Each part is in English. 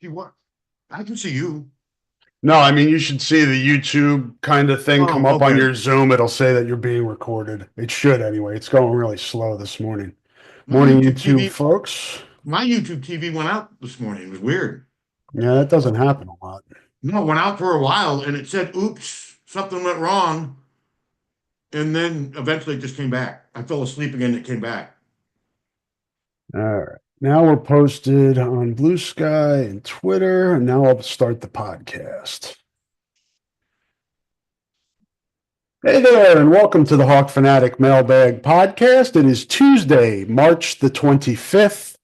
You what? I can see you. No, I mean, you should see the YouTube kind of thing come Oh, up on okay. your Zoom. It'll say that you're being recorded. It should anyway. It's going really slow this morning. My Morning, YouTube YouTube TV, folks. my YouTube TV went out this morning. It was weird. Yeah, that doesn't happen a lot. No, it went out for a while and it said, "Oops, something went wrong," and then eventually it just came back. I fell asleep again. It came back. All right. Now we're posted on Blue Sky and Twitter, and now I'll start the podcast. Hey there, and welcome to the Hawk Fanatic Mailbag Podcast. It is Tuesday, March the 25th,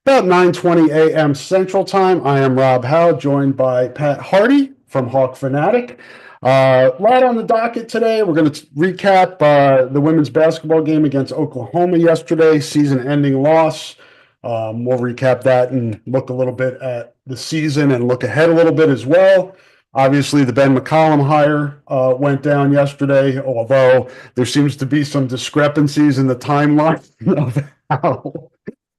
about 9:20 a.m. Central Time. I am Rob Howe, joined by Pat Hardy from Hawk Fanatic. A lot on the docket today. We're going to recap the women's basketball game against Oklahoma yesterday, season-ending loss. We'll recap that and look a little bit at the season and look ahead a little bit as well. Obviously, the Ben McCollum hire went down yesterday, although there seems to be some discrepancies in the timeline of how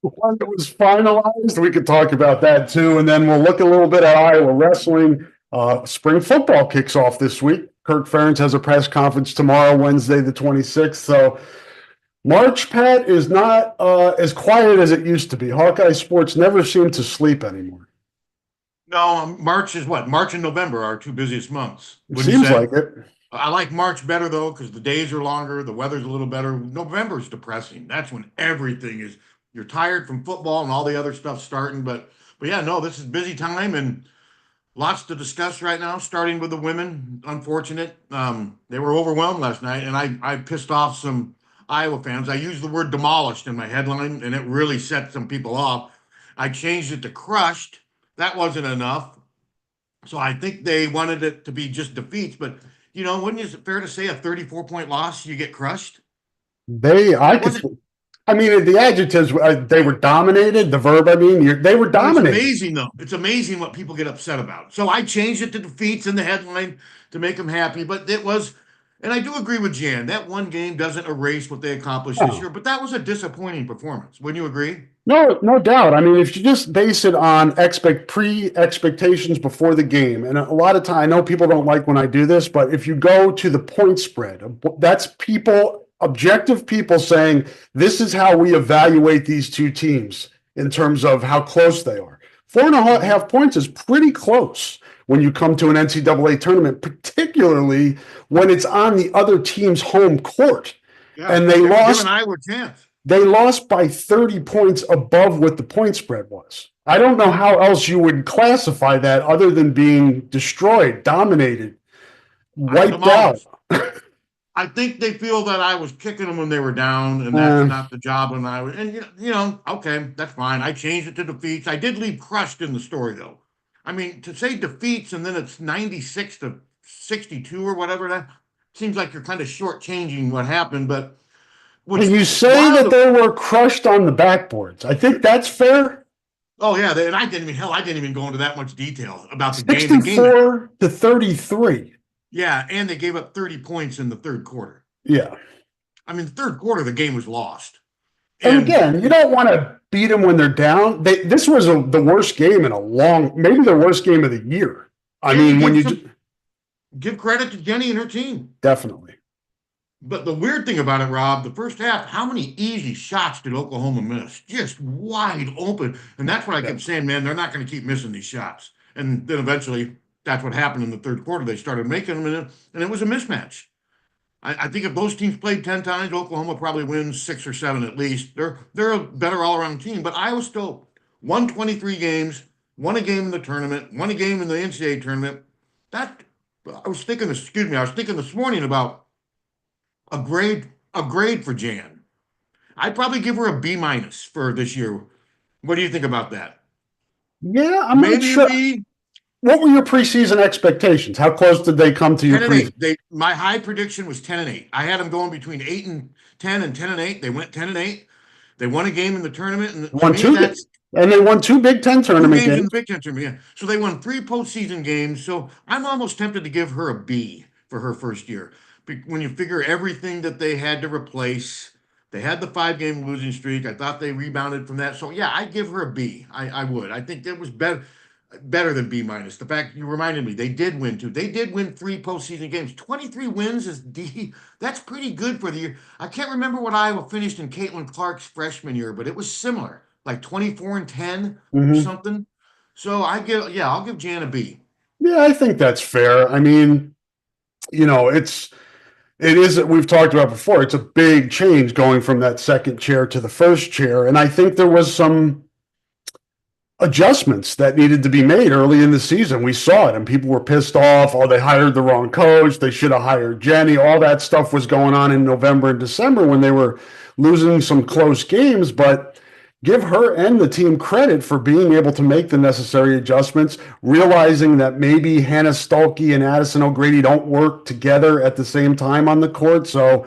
when it was finalized. We could talk about that too. And then we'll look a little bit at Iowa wrestling. Spring football kicks off this week. Kirk Ferentz has a press conference tomorrow, Wednesday, the 26th. So March, Pat, is not as quiet as it used to be. Hawkeye sports never seem to sleep anymore. No, March is what? March and November are our two busiest months, It wouldn't you seems say? like it. I like March better though, because the days are longer, the weather's a little better. November's depressing. That's when everything is, you're tired from football and all the other stuff starting. But yeah, no, this is busy time and lots to discuss right now, starting with the women. Unfortunate. They were overwhelmed last night, and I pissed off some Iowa fans. I used the word demolished in my headline, and it really set some people off. I changed it to crushed. That wasn't enough. So I think they wanted it to be just defeats. But, wouldn't it fair to say a 34-point loss, you get crushed? I That could, wasn't, I mean, the adjectives, they were dominated. The verb, I mean, they were well, it's dominated. amazing, though. It's amazing what people get upset about. So I changed it to defeats in the headline to make them happy. But it was, and I do agree with Jan, that one game doesn't erase what they accomplished this Oh, year. But that was a disappointing performance. Wouldn't you agree? no, no doubt. I mean, if you just base it on expectations before the game, and a lot of time, I know people don't like when I do this, but if you go to the point spread, that's objective people saying this is how we evaluate these two teams in terms of how close they are. Four and a Mhm. half points is pretty close when you come to an NCAA tournament, particularly when it's on the other team's home court. Yeah, And if they were given Iowa a chance. they lost by 30 points above what the point spread was. I don't know how else you would classify that other than being destroyed, dominated, wiped out. Demolished. I think they feel that I was kicking them when they were down, and that's Uh, not the job. And I was, and okay, that's fine. I changed it to defeats. I did leave crushed in the story though. I mean, to say defeats and then it's 96-62 or whatever, that seems like you're kind of shortchanging what happened. But what's can you say wild? that they were crushed on the backboards? I think that's fair. Oh yeah, and I didn't even go into that much detail about the game. The game, 64 to 33. yeah, and they gave up 30 points in the third quarter. Yeah. I mean, the third quarter, the game was lost. And And again, you don't want to beat them when they're down. This was the worst game in a maybe the worst game of the year. I yeah, you mean, when give you some give credit to Jenny and her team. definitely. But the weird thing about it, Rob, the first half, how many easy shots did Oklahoma miss? Just wide open. And that's what I Yeah. kept saying, man, they're not going to keep missing these shots. And then eventually, that's what happened in the third quarter. They started making them, and it was a mismatch. I think if those teams played 10 times, Oklahoma probably wins 6 or 7 at least. They're a better all around team. But Iowa still won 23 games, won a game in the tournament, won a game in the NCAA tournament. That I was thinking this morning about a grade for Jan. I'd probably give her a B minus for this year. What do you think about that? Yeah, I'm not Maybe a sure. B. What were your preseason expectations? How close did they come to your 10-8. preseason? My high prediction was 10-8. I had them going between 8-10 and 10-8. They went 10-8. They won a game in the tournament, and to Won me, two, that's and they won two Big Ten two tournament games in the games. Big Ten tournament. Yeah. So they won 3 postseason games. So I'm almost tempted to give her a B for her first year. When you figure everything that they had to replace, they had the 5 game losing streak. I thought they rebounded from that. So yeah, I'd give her a B. I would. I think that was better. better than B minus. The fact you reminded me, they did win two. They did win three postseason games. 23 wins is D. That's pretty good for the year. I can't remember what Iowa finished in Caitlin Clark's freshman year, but it was similar, like 24-10 or Hmm. something. So I'll give Jan a B. Yeah, I think that's fair. I mean, it is, we've talked about before, it's a big change going from that second chair to the first chair. And I think there was some adjustments that needed to be made early in the season. We saw it, and people were pissed off. Oh, they hired the wrong coach. They should have hired Jenny. All that stuff was going on in November and December when they were losing some close games. But give her and the team credit for being able to make the necessary adjustments, realizing that maybe Hannah Stuelke and Addison O'Grady don't work together at the same time on the court. So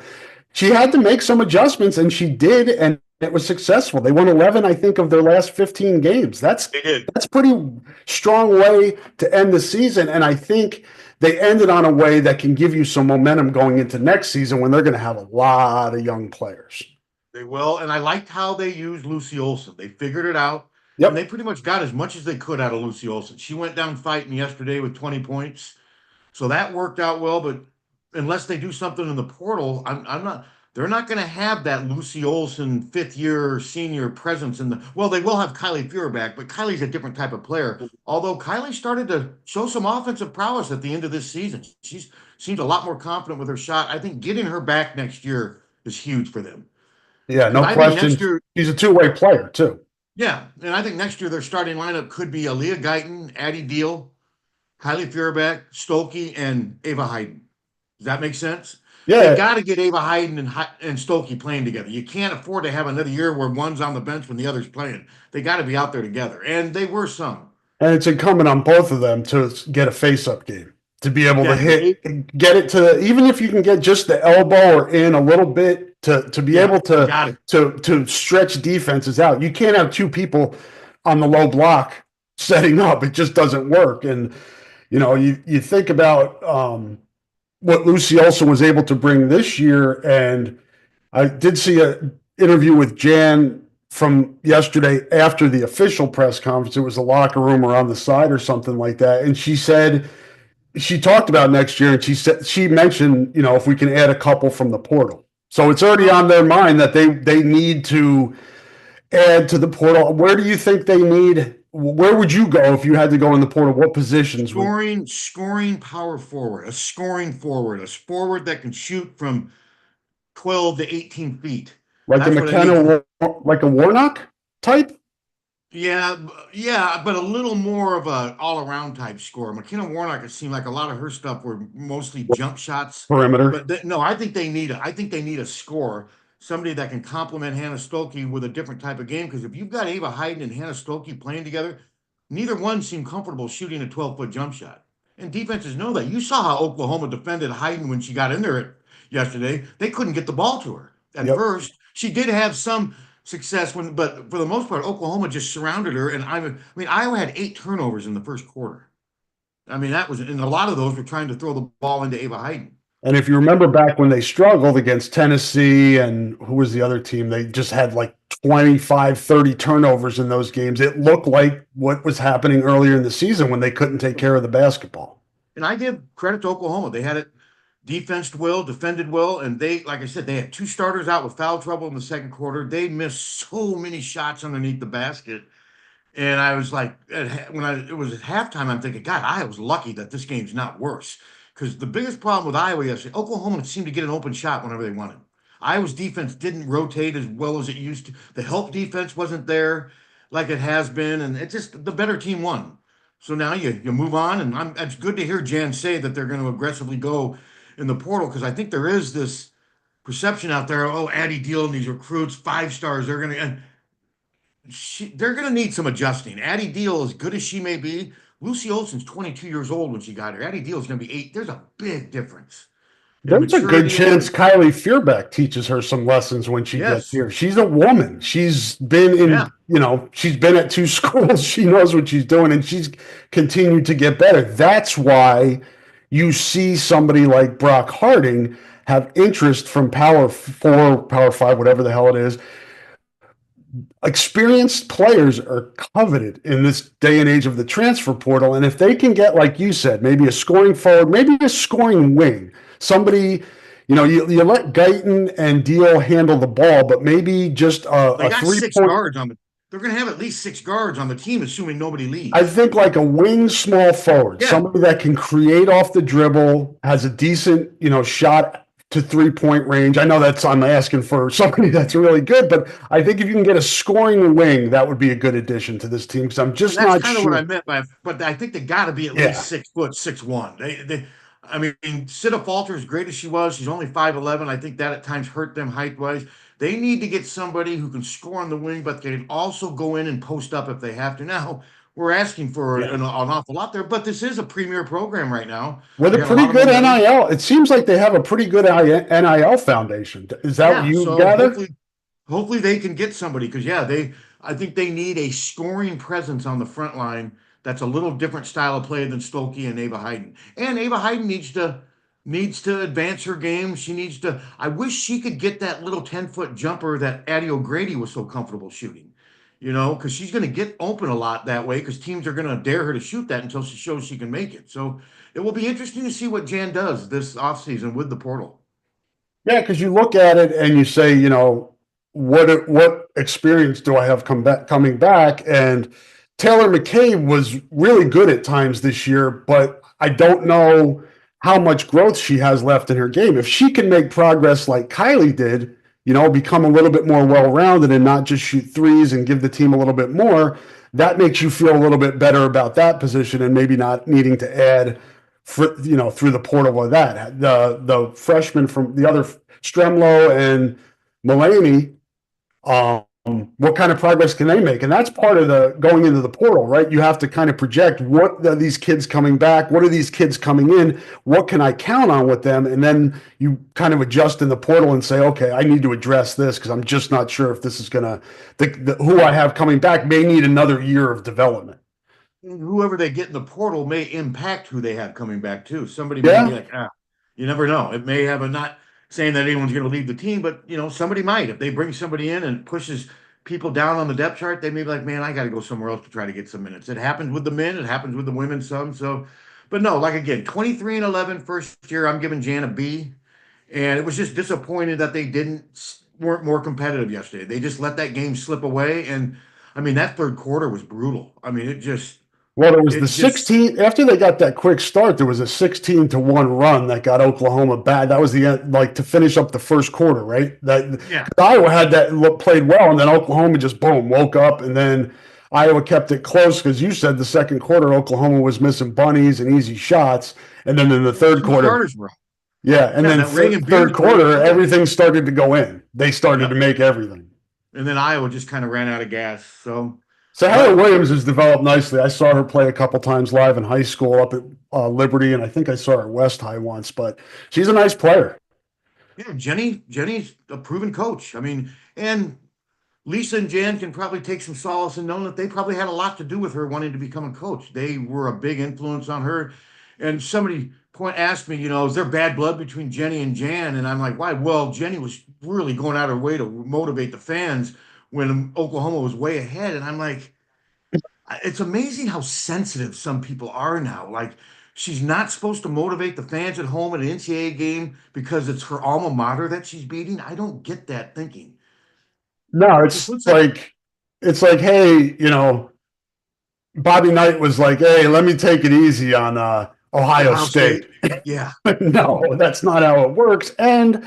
she had to make some adjustments, and she did, and it was successful. They won 11, I think, of their last 15 games. They did. That's pretty strong way to end the season, and I think they ended on a way that can give you some momentum going into next season when they're going to have a lot of young players. They will, and I liked how they used Lucy Olson. They figured it out, and they Yep. pretty much got as much as they could out of Lucy Olson. She went down fighting yesterday with 20 points. So that worked out well, but unless they do something in the portal, I'm not. They're not going to have that Lucy Olson fifth year senior presence in the. Well, they will have Kylie Fuhrer back, but Kylie's a different type of player. Although Kylie started to show some offensive prowess at the end of this season, she's seems a lot more confident with her shot. I think getting her back next year is huge for them Yeah, because no I think question. next year, He's a two-way player, too. yeah, and I think next year their starting lineup could be Aaliyah Guyton, Addie Deal, Kylie Fuhrback, Stokey, and Ava Hayden. Does that make sense? They Yeah, got to get Ava Hayden and Stokey playing together. You can't afford to have another year where one's on the bench when the other's playing. They got to be out there together, and they were some. and it's incumbent on both of them to get a face-up game, to be able to Yeah, hit, get it to, even if you can get just the elbow or in a little bit to be yeah, able to got it. to stretch defenses out. You can't have two people on the low block setting up. It just doesn't work. And you think about what Lucy Olson was able to bring this year, and I did see an interview with Jan from yesterday after the official press conference. It was a locker room or on the side or something like that. And she said, she talked about next year, and she mentioned, if we can add a couple from the portal. So it's already Well, on their mind that they need to add to the portal. Where do you think they need? Where would you go if you had to go in the portal? What positions would? scoring power forward, a scoring forward, a forward that can shoot from 12 to 18 feet. Like a That's what I need. McKenna, like a Warnock type? Yeah, yeah, but a little more of a all-around type scorer. McKenna Warnock, it seemed like a lot of her stuff were mostly jump shots. Perimeter. But no, I think they need a scorer, somebody that can complement Hannah Stokey with a different type of game. Because if you've got Ava Hayden and Hannah Stokey playing together, neither one seemed comfortable shooting a 12-foot jump shot. And defenses know that. You saw how Oklahoma defended Hayden when she got in there yesterday. They couldn't get the ball to her at Yep. first. She did have some success but for the most part, Oklahoma just surrounded her. And I mean, Iowa had 8 turnovers in the first quarter. I mean, and a lot of those were trying to throw the ball into Ava Hayden. And if you remember back when they struggled against Tennessee and who was the other team, they just had like 25, 30 turnovers in those games. It looked like what was happening earlier in the season when they couldn't take care of the basketball. And I give credit to Oklahoma. They had it defensed well, defended well, and they, like I said, they had 2 starters out with foul trouble in the second quarter. They missed so many shots underneath the basket. And I was like, it was at halftime, I'm thinking, God, I was lucky that this game's not worse. Because the biggest problem with Iowa yesterday, Oklahoma seemed to get an open shot whenever they wanted. Iowa's defense didn't rotate as well as it used to. The help defense wasn't there like it has been, and it just the better team won. So now you move on, and it's good to hear Jan say that they're going to aggressively go in the portal because I think there is this perception out there. Oh, Addie Deal and these recruits, 5 stars, they're going to need some adjusting. Addie Deal, as good as she may be, Lucy Olson's 22 years old when she got here. Addie Deal is going to be 8. There's a big difference in There's a good maturity chance and Kylie Fuhrback teaches her some lessons when she gets yes, here. She's a woman. She's been in, yeah. she's been at 2 schools. She knows what she's doing, and she's continued to get better. That's why you see somebody like Brock Harding have interest from Power 4, Power 5, whatever the hell it is, experienced players are coveted in this day and age of the transfer portal. And if they can get, like you said, maybe a scoring forward, maybe a scoring wing, somebody, you let Guyton and Deal handle the ball, but maybe just They a got three six point. guards on the. They're going to have at least six guards on the team, assuming nobody I leaves. think like a wing small forward, Yeah, somebody that can create off the dribble, has a decent, shot to 3 point range. I know I'm asking for somebody that's really good, but I think if you can get a scoring wing, that would be a good addition to this team because I'm and just that's not kind of what I sure. meant by. But I think they got to be at Yeah. least 6 foot, 6'1". I mean, Sita Falter, as great as she was, she's only 5'11". I think that at times hurt them height wise. They need to get somebody who can score on the wing, but can also go in and post up if they have to. Now, we're asking for Yeah. an awful lot there, but this is a premier program right now. With They a got a pretty lot of good momentum. NIL. It seems like they have a pretty good NIL foundation. Is that what Yeah, you so gather? hopefully they can get somebody because yeah, I think they need a scoring presence on the front line that's a little different style of play than Stokey and Ava Hayden. And Ava Hayden needs to advance her game. She needs to. I wish she could get that little 10-foot jumper that Addie O'Grady was so comfortable shooting. Because she's going to get open a lot that way because teams are going to dare her to shoot that until she shows she can make it. So it will be interesting to see what Jan does this offseason with the portal. Yeah, because you look at it and you say, what experience do I have coming back? And Taylor McCabe was really good at times this year, but I don't know how much growth she has left in her game. If she can make progress like Kylie did, become a little bit more well-rounded and not just shoot threes and give the team a little bit more, that makes you feel a little bit better about that position and maybe not needing to add through the portal of that. The freshmen from the other Stremlo and Mulaney, what kind of progress can they make? And that's part of the going into the portal, right? You have to kind of project what are these kids coming back? What are these kids coming in? What can I count on with them? And then you kind of adjust in the portal and say, okay, I need to address this because I'm just not sure if this is going to, who I have coming back may need another year of development. Whoever they get in the portal may impact who they have coming back too. Somebody may be Yeah. like, you never know. It may have a not saying that anyone's going to leave the team, but somebody might. If they bring somebody in and pushes people down on the depth chart, they may be like, man, I got to go somewhere else to try to get some minutes. It happens with the men, it happens with the women some. So, but no, like again, 23 and 11 first year, I'm giving Jan a B. And it was just disappointed that they weren't more competitive yesterday. They just let that game slip away. And I mean, that third quarter was brutal. I mean, Well, there was the it just 16 after they got that quick start. There was a 16-1 run that got Oklahoma bad. That was the end, like to finish up the first quarter, right? That yeah. Iowa had that played well, and then Oklahoma just boom woke up, and then Iowa kept it close because you said the second quarter Oklahoma was missing bunnies and easy shots, and then in the third Two quarter, starters were out. yeah, and Yeah, then that Ring and third Beardsley. quarter Yeah. everything started to go in. They started to Yep. make everything. And then Iowa just kind of ran out of gas. So, So Heather but Williams has developed nicely. I saw her play a couple times live in high school up at Liberty, and I think I saw her at West High once. But she's a nice player. yeah, Jenny's a proven coach. I mean, and Lisa and Jan can probably take some solace in knowing that they probably had a lot to do with her wanting to become a coach. They were a big influence on her. And somebody point asked me, is there bad blood between Jenny and Jan? And I'm like, why? Well, Jenny was really going out of her way to motivate the fans when Oklahoma was way ahead. And I'm like, it's amazing how sensitive some people are now. Like, she's not supposed to motivate the fans at home at an NCAA game because it's her alma mater that she's beating. I don't get that thinking. No, She it's puts that. like hey, Bobby Knight was like, hey, let me take it easy on Ohio Ohio State. State. Yeah. No, that's not how it works. And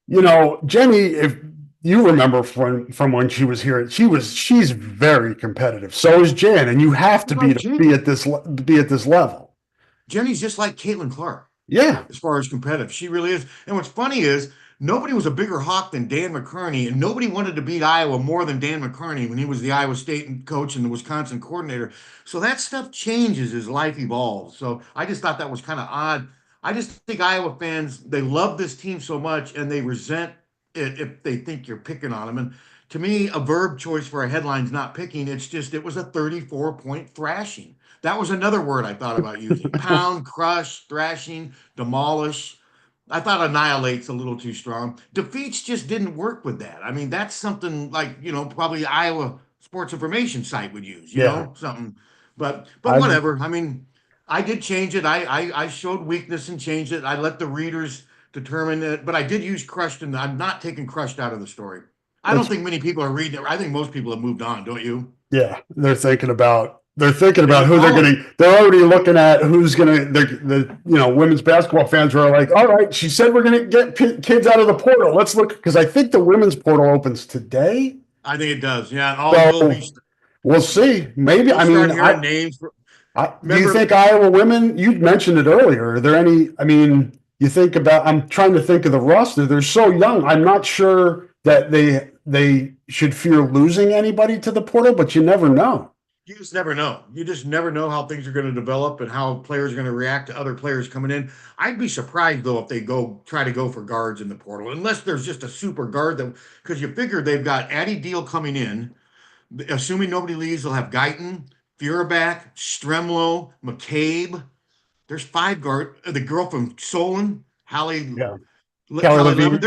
Jenny, if you remember from when she was here, she's very competitive. So is Jan, and you have What to about be Jenny? at this level. Jenny's just like Caitlin Clark Yeah. as far as competitive. She really is. And what's funny is nobody was a bigger hawk than Dan McCarney, and nobody wanted to beat Iowa more than Dan McCarney when he was the Iowa State coach and the Wisconsin coordinator. So that stuff changes as life evolves. So I just thought that was kind of odd. I just think Iowa fans, they love this team so much and they resent it if they think you're picking on them. And to me, a verb choice for a headline's not picking. It's just it was a 34-point thrashing. That was another word I thought about using. Pound, crush, thrashing, demolish. I thought annihilate's a little too strong. Defeats just didn't work with that. I mean, that's something like, probably Iowa Sports Information site would use, Yeah. something. But I whatever. I mean, I did change it. I showed weakness and changed it. I let the readers determine it, but I did use crushed, and I'm not taking crushed out of the story. I don't it's think many people are reading it. I think most people have moved on, don't you? Yeah, they're thinking about They who they're follow. going to. They're already looking at who's going to. The women's basketball fans are like, all right, she said we're going to get kids out of the portal. Let's look because I think the women's portal opens today. I think it does. Yeah, and all will So be. we'll see. Maybe You'll I mean, start hearing names. do you Remember, think Iowa women? You mentioned it earlier. Are there any? I mean, you think about. I'm trying to think of the roster. They're so young. I'm not sure that they should fear losing anybody to the portal, but you never know. you just never know. You just never know how things are going to develop and how players are going to react to other players coming in. I'd be surprised though if they try to go for guards in the portal, unless there's just a super guard that because you figure they've got Addie Deal coming in. Assuming nobody leaves, they'll have Guyton, Feuerback, Stremlo, McCabe. There's five guard. The girl from Solon, Hallie Yeah, Kelly Kelly Levin. Levine.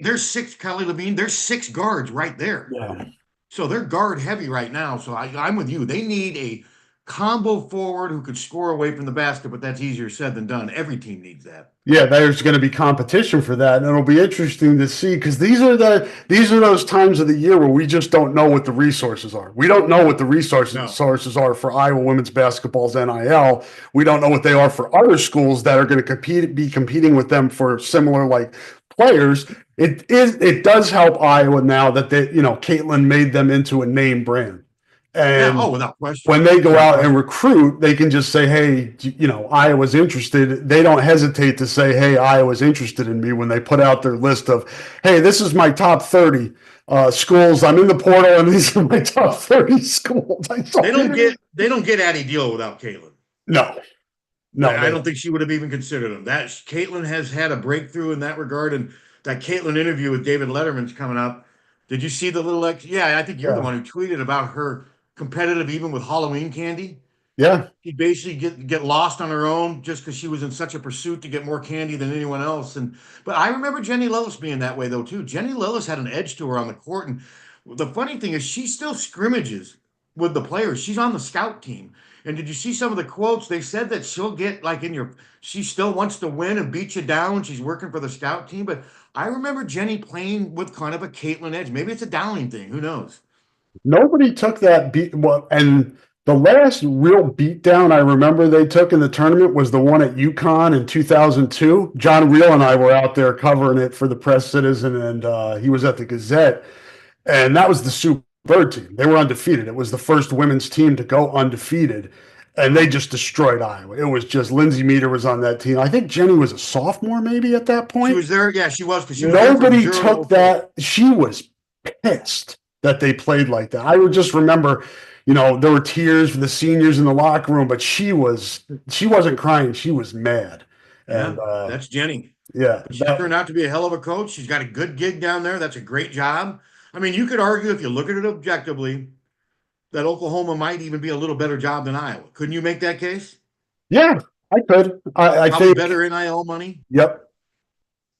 There's six Kelly Levine. There's six guards right there. Yeah. So they're guard heavy right now. So I'm with you. They need a combo forward who could score away from the basket, but that's easier said than done. Every team needs that. Yeah, there's going to be competition for that, and it'll be interesting to see because these are those times of the year where we just don't know what the resources are. We don't know what the resources No. sources are for Iowa women's basketball's NIL. We don't know what they are for other schools that are going to be competing with them for similar like players. It does help Iowa now that Caitlin made them into a name brand, Yeah. Oh, and without question. when they go Without out and question. recruit, they can just say, hey, Iowa's interested. They don't hesitate to say, hey, Iowa's interested in me when they put out their list of, hey, this is my top 30 schools. I'm in the portal and these are my top 30 schools. They don't get Addie Deal without Caitlin. No, no, I they don't don't. think she would have even considered him. That Caitlin has had a breakthrough in that regard, and that Caitlin interview with David Letterman's coming up. Did you see the little Yeah, I think you're the Yeah. one who tweeted about her competitive even with Halloween candy. Yeah. She basically get lost on her own just because she was in such a pursuit to get more candy than anyone else. And but I remember Jenny Lillis being that way though too. Jenny Lillis had an edge to her on the court, and the funny thing is she still scrimmages with the players. She's on the scout team. And did you see some of the quotes? They said that she'll get like in your. She still wants to win and beat you down when she's working for the scout team. But I remember Jenny playing with kind of a Caitlin edge. Maybe it's a Dowling thing. Who knows? Nobody took that beat. Well, and the last real beatdown I remember they took in the tournament was the one at UConn in 2002. John Reel and I were out there covering it for the Press Citizen, and he was at the Gazette. And that was the Super Bird team. They were undefeated. It was the first women's team to go undefeated. And they just destroyed Iowa. It was just Lindsay Meter was on that team. I think Jenny was a sophomore maybe at that She point. was there. Yeah, she was because she was there from Nobody 0 to took 04. that. She was pissed that they played like that. I would just remember, there were tears for the seniors in the locker room, but she wasn't crying. She was mad. And Yeah, that's Jenny. yeah, But she's turned out to be a hell of a coach. She's got a good gig down there. That's a great job. I mean, you could argue if you look at it objectively that Oklahoma might even be a little better job than Iowa. Couldn't you make that case? yeah, I could. I Probably think, better NIL money. yep.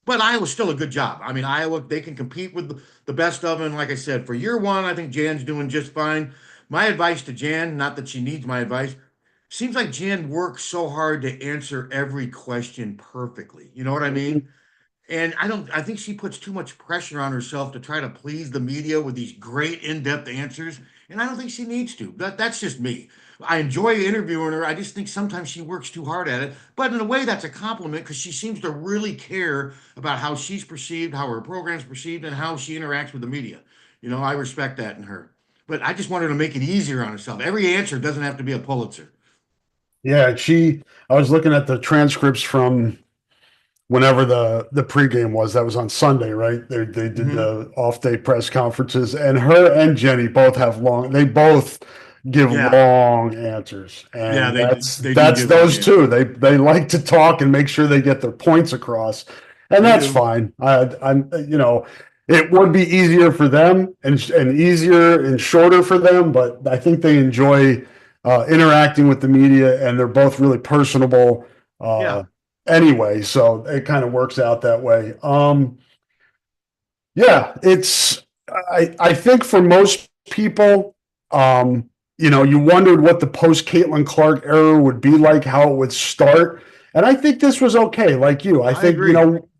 But Iowa's still a good job. I mean, Iowa, they can compete with the best of them. Like I said, for year one, I think Jan's doing just fine. My advice to Jan, not that she needs my advice, seems like Jan works so hard to answer every question perfectly. You know what I mean? And I think she puts too much pressure on herself to try to please the media with these great in-depth answers. And I don't think she needs to. That's just me. I enjoy interviewing her. I just think sometimes she works too hard at it. But in a way, that's a compliment because she seems to really care about how she's perceived, how her program's perceived, and how she interacts with the media. I respect that in her. But I just want her to make it easier on herself. Every answer doesn't have to be a Pulitzer. Yeah, I was looking at the transcripts from whenever the pregame was. That was on Sunday, right? They did Hmm. the off day press conferences, and her and Jenny both have they both give Yeah, long answers, yeah, and they do that's give long those two. answers. They like to talk and make sure they get their points across, and They that's do. fine. I'm it would be easier for them and easier and shorter for them, but I think they enjoy interacting with the media, and they're both really personable. Uh, Yeah. anyway, so it kind of works out that way. Yeah, I think for most people, you wondered what the post Caitlin Clark era would be like, how it would start. And I think this was okay, like you. I I think, agree.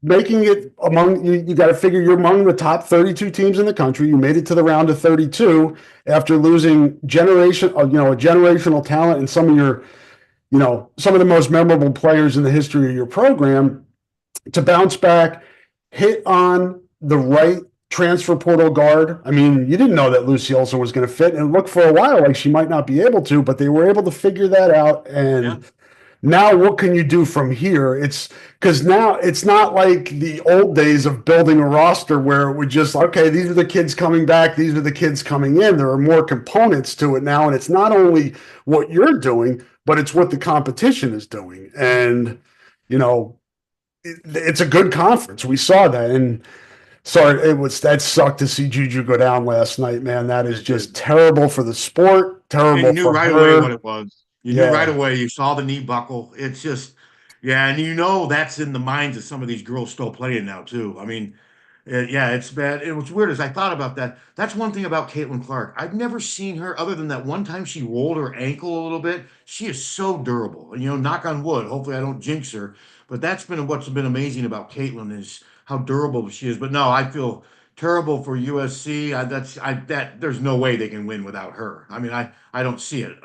making it among you got to figure you're among the top 32 teams in the country. You made it to the round of 32 after losing a generational talent and some of the most memorable players in the history of your program to bounce back, hit on the right transfer portal guard. I mean, you didn't know that Lucy Olson was going to fit, and it looked for a while like she might not be able to, but they were able to figure that out. Yeah. And now, what can you do from here? It's because now it's not like the old days of building a roster where it would just, okay, these are the kids coming back, these are the kids coming in. There are more components to it now, and it's not only what you're doing, but it's what the competition is doing. And you know, it's a good conference. We saw that, and sorry, that sucked to see Juju go down last night, man. That is It did. just terrible for the sport, And you terrible knew for right away what her. it was. You knew right Yeah. away. You saw the knee buckle. It's just, yeah, and that's in the minds of some of these girls still playing now too. I mean, yeah, it's bad. It was weird as I thought about that. That's one thing about Caitlin Clark. I've never seen her other than that one time she rolled her ankle a little bit. She is so durable. And knock on wood. Hopefully I don't jinx her. But that's been what's been amazing about Caitlin is how durable she is. But no, I feel terrible for USC. There's no way they can win without her. I mean, I don't see it.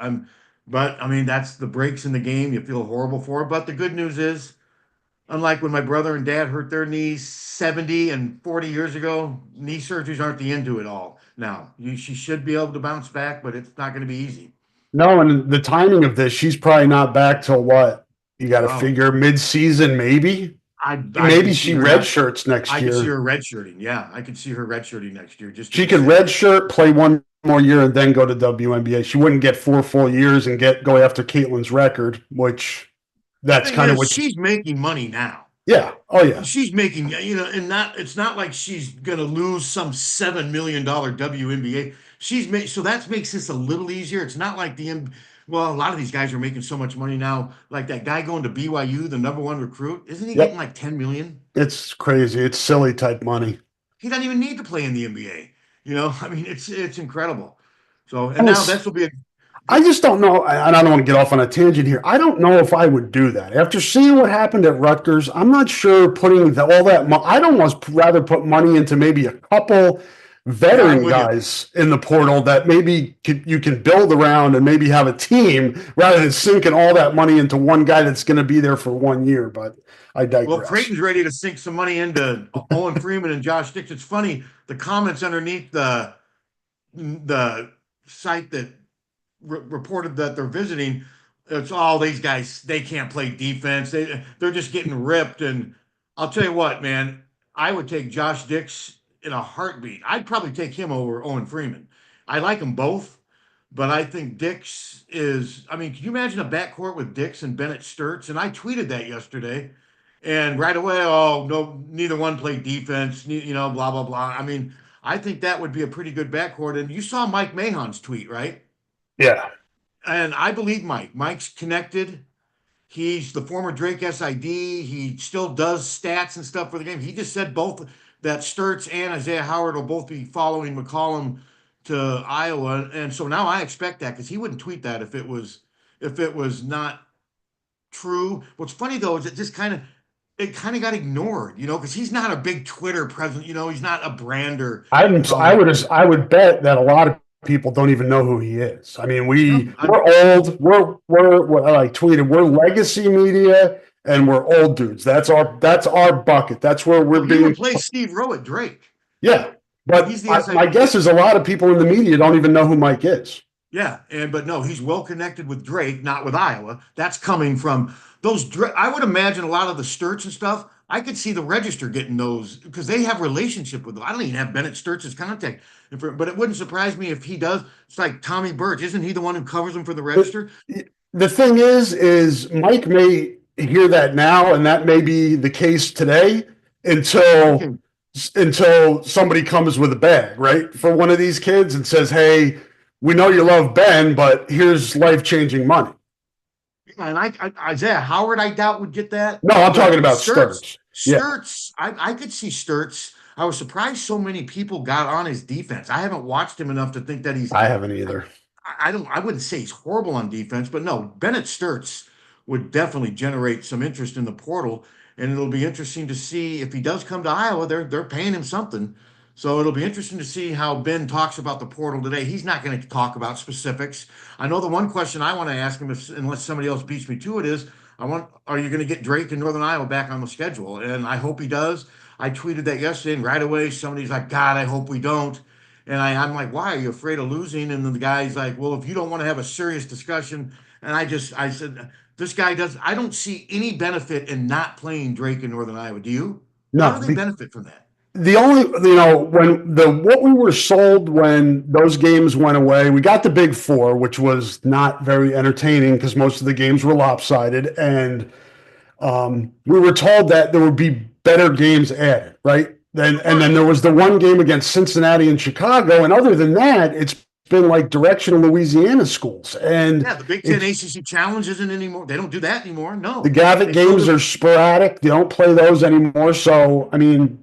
But I mean that's the breaks in the game. You feel horrible for her. But the good news is unlike when my brother and dad hurt their knees 70 and 40 years ago, knee surgeries aren't the end to it all now. She should be able to bounce back, but it's not going to be easy. No, and the timing of this, she's probably not back till what? You got to Oh, figure mid-season, maybe. I Maybe could see she her not. redshirts next I could see year. her redshirting. Yeah, I could see her redshirting next year just to She be could safe. redshirt, play one more year, and then go to WNBA. She wouldn't get 4 full years and go after Caitlin's record, which that's Thing kind of is, what. she's making money now. Yeah. Oh yeah. She's making, and not it's not like she's gonna lose some $7 million WNBA. So that makes this a little easier. It's not like well, a lot of these guys are making so much money now. Like that guy going to BYU, the number one recruit, isn't he getting Yep. like 10 million? It's crazy. It's silly type money. He doesn't even need to play in the NBA. I mean, it's incredible. So, and And now it's this will be a I just don't know, and I don't want to get off on a tangent here. I don't know if I would do that. After seeing what happened at Rutgers, I'm not sure putting all that I'd almost rather put money into maybe a couple yeah, I'm veteran with you. guys in the portal that maybe you can build around and maybe have a team rather than sinking all that money into one guy that's going to be there for 1 year. But I Well, digress. Creighton's ready to sink some money into Owen Freeman and Josh Dix. It's funny, the comments underneath the site that reported that they're visiting, it's all these guys. They can't play defense. They're just getting ripped. And I'll tell you what, man, I would take Josh Dix in a heartbeat. I'd probably take him over Owen Freeman. I like them both, but I think Dix is. I mean, can you imagine a backcourt with Dix and Bennett Sturts? And I tweeted that yesterday, and right away, oh no, neither one played defense. Blah blah blah. I mean, I think that would be a pretty good backcourt. And you saw Mike Mahon's tweet, right? Yeah. And I believe Mike. Mike's connected. He's the former Drake SID. He still does stats and stuff for the game. He just said both that Sturts and Isaiah Howard will both be following McCollum to Iowa, and so now I expect that because he wouldn't tweet that if it was not true. What's funny though is it kind of got ignored, because he's not a big Twitter presence. He's not a brander. So I would bet that a lot of people don't even know who he is. I mean, no, we're old. We're like tweeted. We're legacy media, and we're old dudes. That's our bucket. That's where we're well, he being. replaced Steve Rowe at Drake. Yeah, but He's the my SID. guess is a lot of people in the media don't even know who Mike is. Yeah, but no, he's well connected with Drake, not with Iowa. That's coming from those. I would imagine a lot of the Sturts and stuff. I could see the Register getting those because they have relationship with them. I don't even have Bennett Sturts' contact, but it wouldn't surprise me if he does. It's like Tommy Birch, isn't he the one who covers them for the The, Register? the thing is Mike may hear that now, and that may be the case today until Okay. until somebody comes with a bag, right, for one of these kids and says, "Hey, we know you love Ben, but here's life-changing money." And Isaiah Howard, I doubt would get that, No, I'm talking but about Sturts. Yeah, I could see Sturts. I was surprised so many people got on his defense. I haven't watched him enough to think that he's. I haven't either. I wouldn't say he's horrible on defense, but no, Bennett Sturts would definitely generate some interest in the portal, and it'll be interesting to see if he does come to Iowa. They're paying him something, so it'll be interesting to see how Ben talks about the portal today. He's not going to talk about specifics. I know the one question I want to ask him, if, unless somebody else beats me to it, is are you going to get Drake in Northern Iowa back on the schedule? And I hope he does. I tweeted that yesterday, and right away somebody's like, God, I hope we don't. And I'm like, why are you afraid of losing? And then the guy's like, well, if you don't want to have a serious discussion. And I said, this guy does, I don't see any benefit in not playing Drake in Northern Iowa. Do you? How No, do they benefit from that? the only when the what we were sold when those games went away, we got the Big Four, which was not very entertaining because most of the games were lopsided, and we were told that there would be better games added, right? And then there was the one game against Cincinnati and Chicago, and other than that, it's been like directional Louisiana schools, and Yeah, the Big Ten ACC Challenge isn't anymore. They don't do that anymore. the No, Gavitt they still games do. are sporadic. They don't play those anymore. So I mean,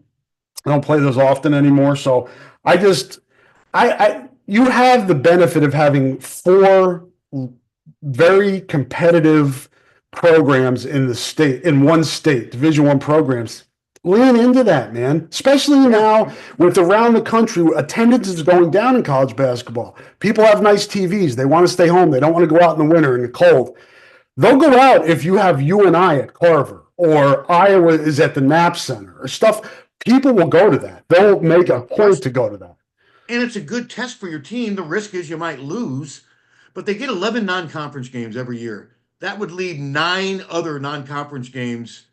I don't play those often anymore. So I just you have the benefit of having four very competitive programs in the state, in one state, Division I programs. Lean into that, man. Especially Yeah, now with around the country, attendance is going down in college basketball. People have nice TVs. They want to stay home. They don't want to go out in the winter in the cold. They'll go out if you have UNI at Carver or Iowa is at the Knapp Center or stuff. People will go to that. They'll make a of point course. to go to that. And it's a good test for your team. The risk is you might lose, but they get 11 non-conference games every year. That would leave 9 other non-conference games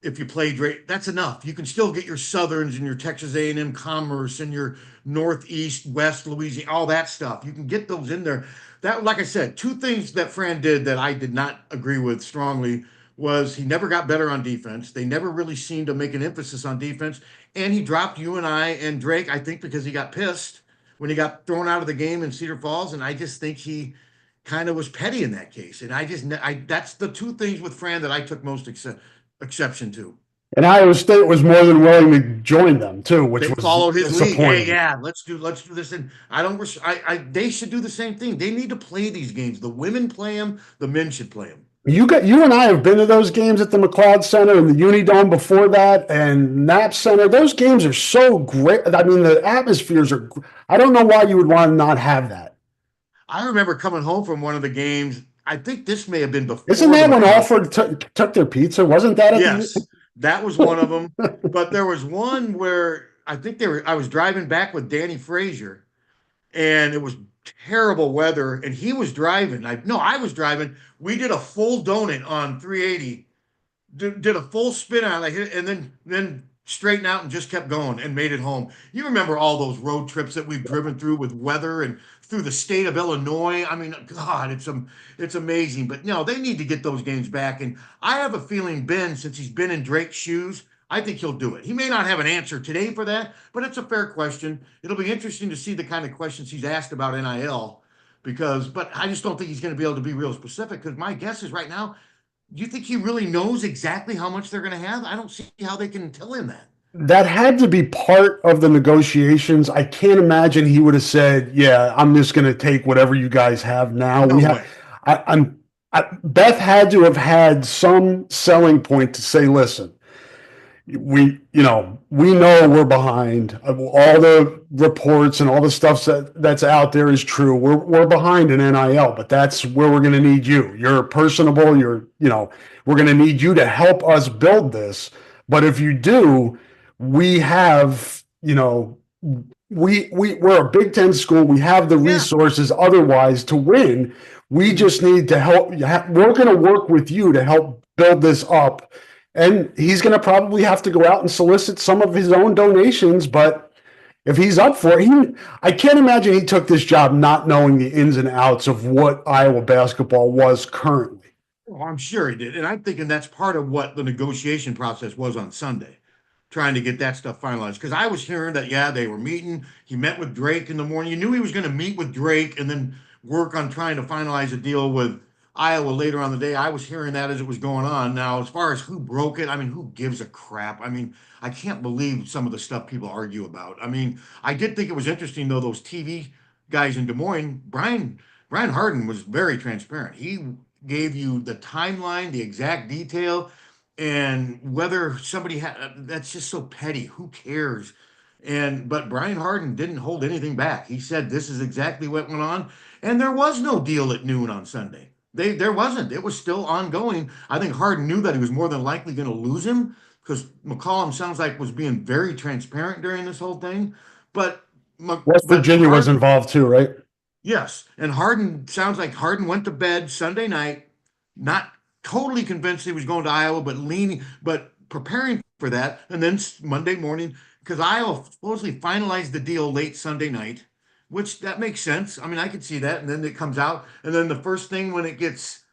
if you play Drake. That's enough. You can still get your Southerns and your Texas A&M Commerce and your Northeast, West Louisiana, all that stuff. You can get those in there. That, like I said, two things that Fran did that I did not agree with strongly was he never got better on defense. They never really seemed to make an emphasis on defense, and he dropped UNI and Drake. I think because he got pissed when he got thrown out of the game in Cedar Falls, and I just think he kind of was petty in that case. And that's the two things with Fran that I took most exception to. And Iowa State was more than willing to join them too, which They was followed his lead. Hey, disappointing. yeah, let's do this. And I don't. They should do the same thing. They need to play these games. The women play them. The men should play them. You and I have been to those games at the McLeod Center and the Unidome before that and Knapp Center. Those games are so great. I mean, the atmospheres are. I don't know why you would want to not have that. I remember coming home from one of the games. I think this may have been Isn't before the that when McLeod. Alford took their pizza? Wasn't that at Yes, that was one of them. the? But there was one where I think they were. I was driving back with Danny Frazier, and it was terrible weather, and he was driving. I was driving. We did a full donut on 380, did a full spin on it, and then straightened out and just kept going and made it home. You remember all those road trips that we've driven through with weather and through the state of Illinois. I mean, God, it's amazing. But no, they need to get those games back. And I have a feeling Ben, since he's been in Drake's shoes, I think he'll do it. He may not have an answer today for that, but it's a fair question. It'll be interesting to see the kind of questions he's asked about NIL but I just don't think he's going to be able to be real specific because my guess is right now, do you think he really knows exactly how much they're going to have? I don't see how they can tell him that. That had to be part of the negotiations. I can't imagine he would have said, "Yeah, I'm just going to take whatever you guys have now." No We have. way. I'm. Beth had to have had some selling point to say, "Listen, we know we're behind. All the reports and all the stuff that's out there is true. We're behind in NIL, but that's where we're going to need you. You're personable. We're going to need you to help us build this. But if you do, we have, we're a Big Ten school. We have the Yeah. resources otherwise to win. We just need to help. We're going to work with you to help build this up." And he's going to probably have to go out and solicit some of his own donations. But if he's up for it, I can't imagine he took this job not knowing the ins and outs of what Iowa basketball was currently. Oh, I'm sure he did. And I'm thinking that's part of what the negotiation process was on Sunday, trying to get that stuff finalized. Because I was hearing that, yeah, they were meeting. He met with Drake in the morning. You knew he was going to meet with Drake and then work on trying to finalize a deal with Iowa later on the day. I was hearing that as it was going on. Now, as far as who broke it, I mean, who gives a crap? I mean, I can't believe some of the stuff people argue about. I mean, I did think it was interesting though, those TV guys in Des Moines, Brian Harden was very transparent. He gave you the timeline, the exact detail, and whether somebody had that's just so petty. Who cares? And but Brian Harden didn't hold anything back. He said this is exactly what went on, and there was no deal at noon on Sunday. There wasn't. It was still ongoing. I think Harden knew that he was more than likely going to lose him because McCollum sounds like was being very transparent during this whole thing. But West Virginia was involved too, right? Yes, and Harden sounds like Harden went to bed Sunday night, not totally convinced he was going to Iowa, but leaning, but preparing for that, and then Monday morning because Iowa supposedly finalized the deal late Sunday night, which that makes sense. I mean, I could see that, and then it comes out, and then the first thing when it gets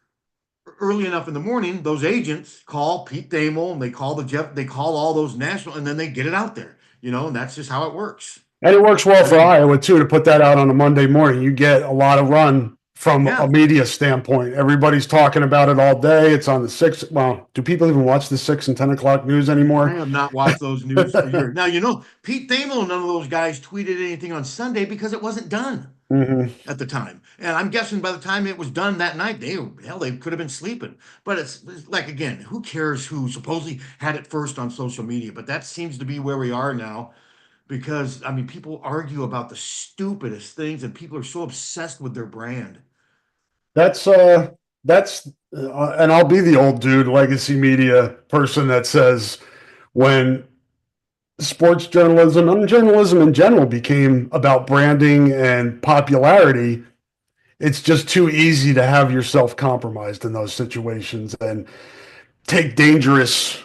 early enough in the morning, those agents call Pete Thamel and they call all those national, and then they get it out there, and that's just how it works. And it works well for Iowa too to put that out on a Monday morning. You get a lot of run from a media standpoint. Everybody's talking about it all day. It's on the 6. Well, do people even watch the 6 and 10 o'clock news anymore? I have not watched those news for years. Now, Pete Thamel and none of those guys tweeted anything on Sunday because it wasn't done at the time. And I'm guessing by the time it was done that night, they could have been sleeping. But it's like, again, who cares who supposedly had it first on social media? But that seems to be where we are now. Because I mean, people argue about the stupidest things, and people are so obsessed with their brand. That's and I'll be the old dude, legacy media person that says when sports journalism and journalism in general became about branding and popularity, it's just too easy to have yourself compromised in those situations and take dangerous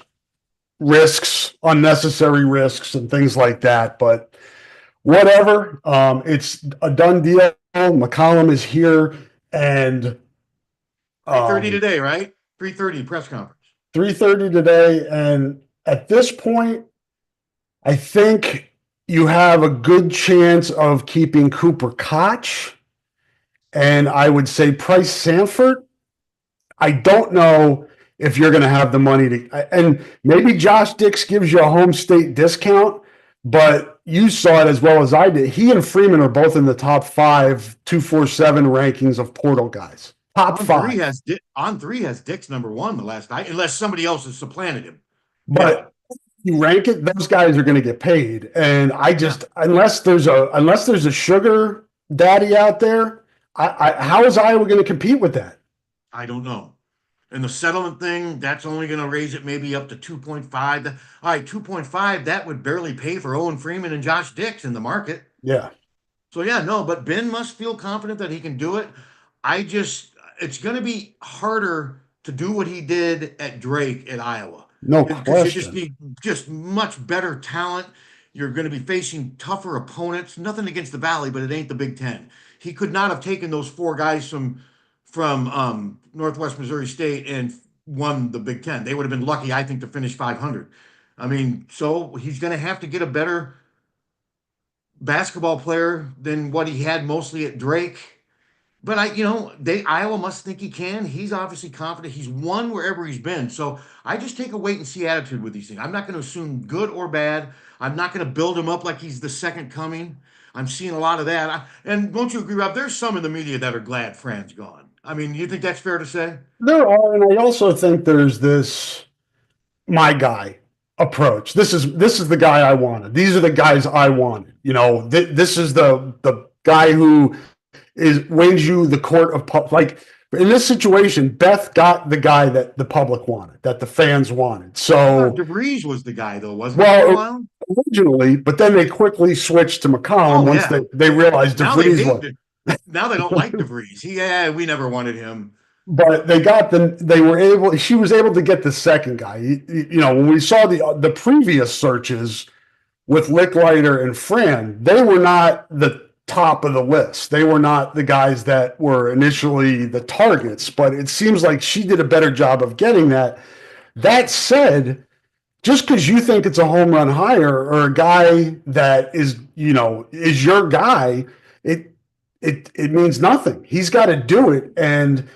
risks, unnecessary risks, and things like that. But whatever, it's a done deal. McCollum is here, and 3:30 today, right? 3:30 press conference. 3:30 today, and at this point, I think you have a good chance of keeping Cooper Koch, and I would say Price Sanford. I don't know if you're going to have the money to, and maybe Josh Dix gives you a home state discount, but you saw it as well as I did. He and Freeman are both in the top 5 247 rankings of portal guys. Top 5. On 3 has Dix number 1 the last night, unless somebody else has supplanted him. But you rank it, those guys are going to get paid. And I just, unless there's a sugar daddy out there, how is Iowa going to compete with that? I don't know. And the settlement thing, that's only going to raise it maybe up to 2.5. All right, 2.5, that would barely pay for Owen Freeman and Josh Dix in the market. Yeah. So, but Ben must feel confident that he can do it. It's going to be harder to do what he did at Drake at Iowa. No question. You just need much better talent. You're going to be facing tougher opponents. Nothing against the Valley, but it ain't the Big Ten. He could not have taken those 4 guys from Northwest Missouri State and won the Big Ten. They would have been lucky, I think, to finish 500. I mean, so he's going to have to get a better basketball player than what he had mostly at Drake. But Iowa must think he can. He's obviously confident. He's won wherever he's been. So I just take a wait and see attitude with these things. I'm not going to assume good or bad. I'm not going to build him up like he's the second coming. I'm seeing a lot of that. And won't you agree, Rob? There's some in the media that are glad Fran's gone. I mean, you think that's fair to say? There are, and I also think there's this my guy approach. This is the guy I wanted. These are the guys I wanted. This is the guy who wins you the court of like in this situation. Beth got the guy that the public wanted, that the fans wanted. So DeVries was the guy, though, wasn't he? For a while? Originally, but then they quickly switched to McCollum once they realized DeVries was. Now they don't like DeVries. We never wanted him. But she was able to get the second guy. When we saw the previous searches with Licklider and Fran, they were not the top of the list. They were not the guys that were initially the targets, but it seems like she did a better job of getting that. That said, just because you think it's a home run hire or a guy that is your guy, it means nothing. He's got to do it. And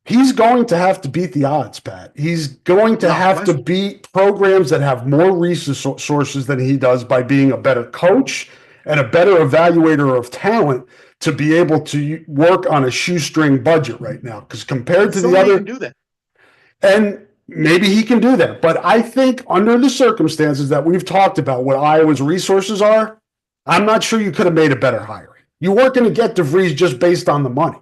He's going to have to beat the odds, Pat. He's going to Without have to question. beat programs that have more resources than he does by being a better coach and a better evaluator of talent to be able to work on a shoestring budget right now. Because compared And to show the me he can other, do that. and maybe he can do that, but I think under the circumstances that we've talked about, what Iowa's resources are, I'm not sure you could have made a better hiring. You weren't going to get DeVries just based on the money.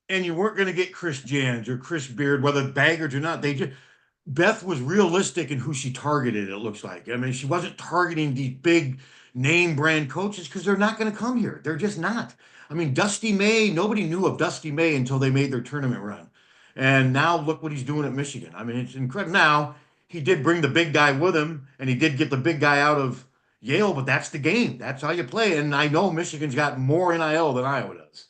And you weren't going to get Chris Jans or Chris Beard, whether baggers or not. They just Beth was realistic in who she targeted. It looks like. I mean, she wasn't targeting these big name brand coaches because they're not going to come here. They're just not. I mean, Dusty May. Nobody knew of Dusty May until they made their tournament run, and now look what he's doing at Michigan. I mean, it's incredible. Now he did bring the big guy with him, and he did get the big guy out of Yale. But that's the game. That's how you play. And I know Michigan's got more NIL than Iowa does.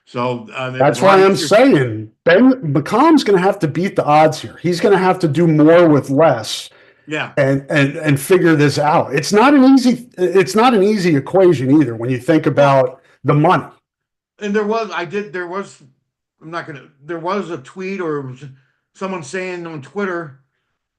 So it's That's a lot why I'm easier. saying Ben McCollum's going to have to beat the odds here. He's going to have to do more with less Yeah. and figure this out. It's not an easy equation either when you think Well, about the money. and I'm not gonna, there was a tweet or someone saying on Twitter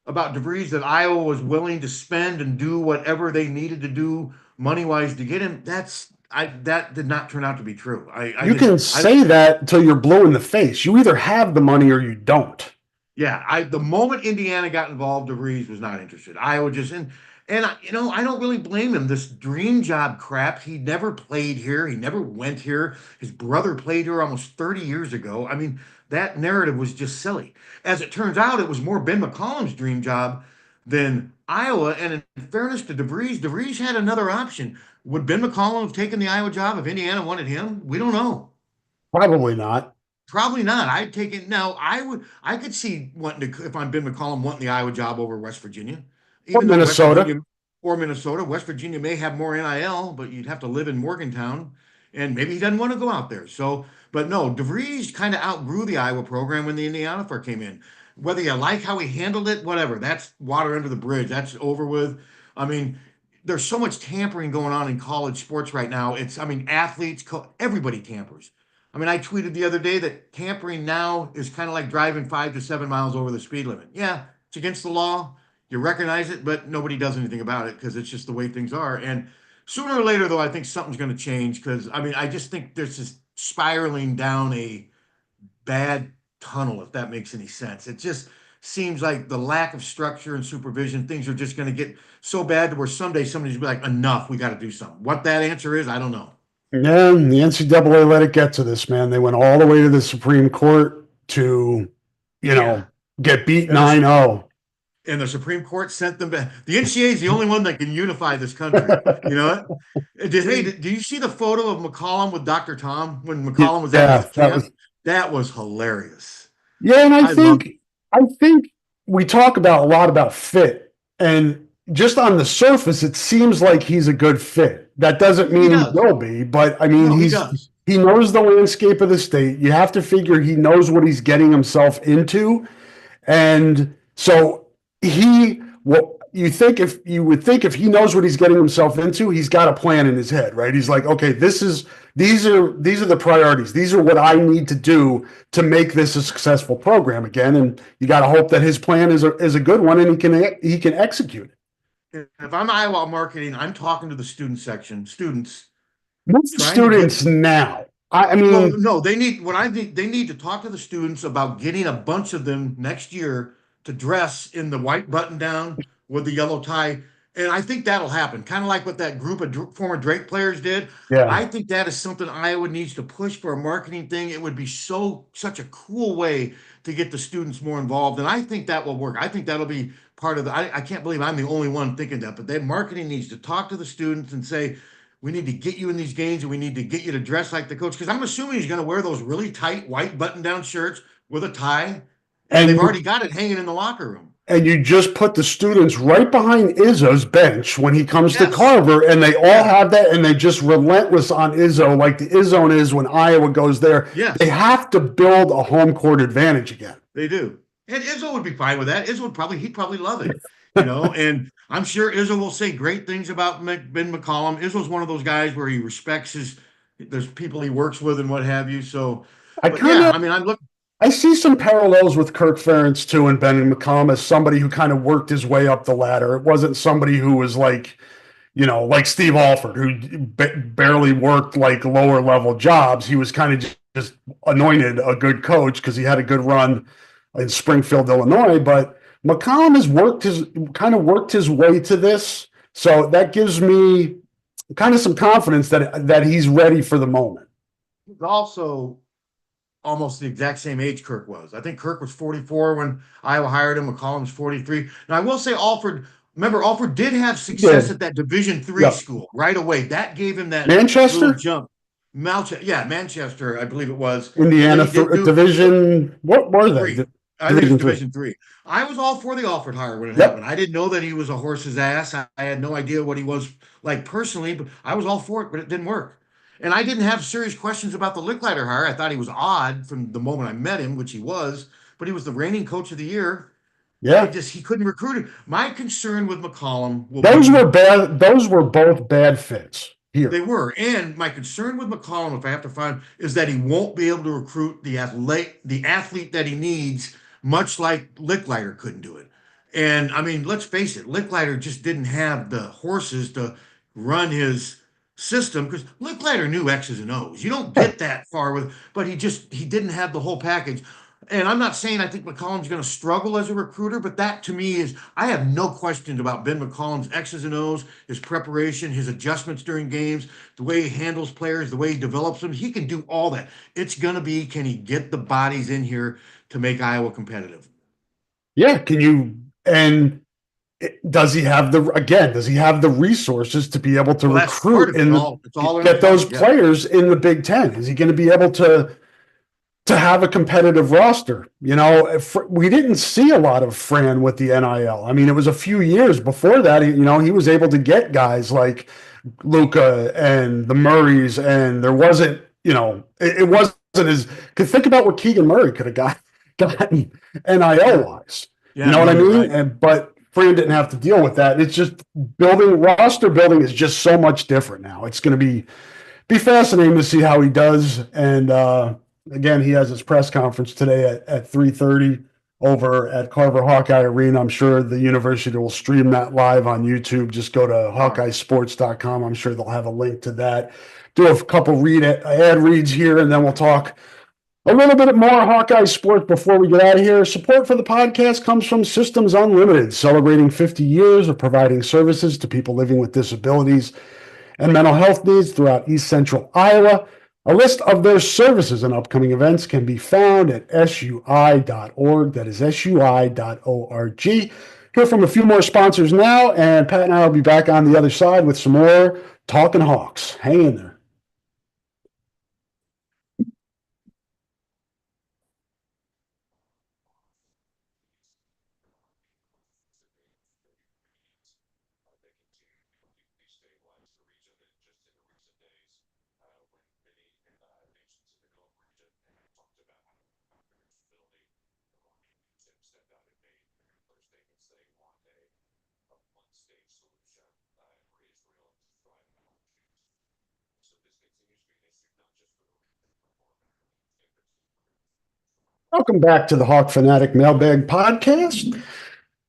about DeVries that Iowa was willing to spend and do whatever they needed to do money wise to get him. That did not turn out to be true. You can say that until you're blue in the face. You either have the money or you don't. Yeah, the moment Indiana got involved, DeVries was not interested. Iowa just and I don't really blame him. This dream job crap. He never played here. He never went here. His brother played here almost 30 years ago. I mean, that narrative was just silly. As it turns out, it was more Ben McCollum's dream job than Iowa. And in fairness to DeVries, DeVries had another option. Would Ben McCollum have taken the Iowa job if Indiana wanted him? We don't know. Probably not. Probably not. I'd take it now. I could see wanting to, if I'm Ben McCollum, wanting the Iowa job over West Virginia, Or even though West Minnesota. Virginia or Minnesota, West Virginia may have more NIL, but you'd have to live in Morgantown, and maybe he doesn't want to go out there. So, but no, DeVries kind of outgrew the Iowa program when the Indiana offer came in. Whether you like how he handled it, whatever, that's water under the bridge. That's over with. I mean, there's so much tampering going on in college sports right now. I mean, athletes, everybody tampers. I mean, I tweeted the other day that tampering now is kind of like driving 5 to 7 miles over the speed limit. Yeah, it's against the law. You recognize it, but nobody does anything about it because it's just the way things are. And sooner or later, though, I think something's going to change because, I mean, I just think there's this spiraling down a bad tunnel, if that makes any sense. It just seems like the lack of structure and supervision, things are just going to get so bad to where someday somebody's be like, enough, we got to do something. What that answer is, I don't know. Yeah, the NCAA let it get to this, man. They went all the way to the Supreme Court to, Yeah. get beat And the, 9-0. and the Supreme Court sent them back. The NCAA is the only one that can unify this country. You know what? Did you see the photo of McCollum with Dr. Tom when McCollum was at Yeah, youth camp? That was hilarious. yeah, and I I love. think we talk about a lot about fit, and just on the surface, it seems like he's a good fit. That doesn't He mean he does. will be, but I mean, No, he does. he knows the landscape of the state. You have to figure he knows what he's getting himself into, and so what you would think if he knows what he's getting himself into, he's got a plan in his head, right? He's like, okay, these are the priorities. These are what I need to do to make this a successful program again. And you got to hope that his plan is a good one and he can execute it. If I'm Iowa marketing, I'm talking to the student section, students Move the trying to get. students now. I Well, mean, no, they need what I think they need to talk to the students about getting a bunch of them next year to dress in the white button down with the yellow tie. And I think that'll happen. Kind of like what that group of former Drake players did. yeah. I think that is something Iowa needs to push for a marketing thing. It would be such a cool way to get the students more involved. And I think that will work. I think that'll be part of I can't believe I'm the only one thinking that, but that marketing needs to talk to the students and say, we need to get you in these games and we need to get you to dress like the coach. Because I'm assuming he's going to wear those really tight white button down shirts with a tie. And they've And already got it hanging in the locker room. and you just put the students right behind Izzo's bench when he comes to Yes. Carver, and they all Yeah. have that, and they just relentless on Izzo, like the Izzone is when Iowa goes there. Yes. They have to build a home court advantage again. They do. And Izzo would be fine with that. He'd probably love it, and I'm sure Izzo will say great things about Ben McCollum. Izzo's one of those guys where he respects there's people he works with and what have you. So, I but kind yeah, of I mean, I'm looking. I see some parallels with Kirk Ferentz too, and Ben McCollum as somebody who kind of worked his way up the ladder. It wasn't somebody who was like, like Steve Alford, who barely worked like lower level jobs. He was kind of just anointed a good coach because he had a good run in Springfield, Illinois. But McCollum has worked his way to this, so that gives me kind of some confidence that he's ready for the moment. He's also almost the exact same age Kirk was. I think Kirk was 44 when Iowa hired him. McCollum's 43. Now I will say Alford. Remember, Alford did have success at that Division III Yep. school right away. That gave him that Manchester, little jump. Manchester, I believe it was. And then Indiana, he did do division. What were they? three. I think it was Division 3. Division III. I was all for the Alford hire when it Yep. happened. I didn't know that he was a horse's ass. I had no idea what he was like personally, but I was all for it, but it didn't work. And I didn't have serious questions about the Licklider hire. I thought he was odd from the moment I met him, which he was, but he was the reigning coach of the year. Yeah. He couldn't recruit him. My concern with McCollum will Those were bad. Those were both bad fits here. They were. And my concern with McCollum, if I have to find, is that he won't be able to recruit the athlete that he needs, much like Licklider couldn't do it. And I mean, let's face it, Licklider just didn't have the horses to run his system because Licklider knew X's and O's. You don't get that far with, but he didn't have the whole package. And I'm not saying I think McCollum's going to struggle as a recruiter, but that to me is, I have no questions about Ben McCollum's X's and O's, his preparation, his adjustments during games, the way he handles players, the way he develops them. He can do all that. It's going to be, can he get the bodies in here to make Iowa competitive? Yeah. And does he have the resources to be able to recruit and get those players in the Big Ten? Is he going to be able to have a competitive roster? We didn't see a lot of Fran with the NIL. I mean, it was a few years before that. He was able to get guys like Luca and the Murrays, and there wasn't, it wasn't as. Because think about what Keegan Murray could have gotten NIL wise. Yeah, you know what I mean? Right. But Fran didn't have to deal with that. It's just roster building is just so much different now. It's going to be fascinating to see how he does. And again, he has his press conference today at 3:30 over at Carver Hawkeye Arena. I'm sure the university will stream that live on YouTube. Just go to HawkeyeSports.com. I'm sure they'll have a link to that. Do a couple ad reads here, and then we'll talk a little bit more Hawkeye sports before we get out of here. Support for the podcast comes from Systems Unlimited, celebrating 50 years of providing services to people living with disabilities and mental health needs throughout East Central Iowa. A list of their services and upcoming events can be found at sui.org. That is sui.org. Hear from a few more sponsors now, and Pat and I will be back on the other side with some more Talking Hawks. Hang in there. Welcome back to the Hawk Fanatic Mailbag Podcast.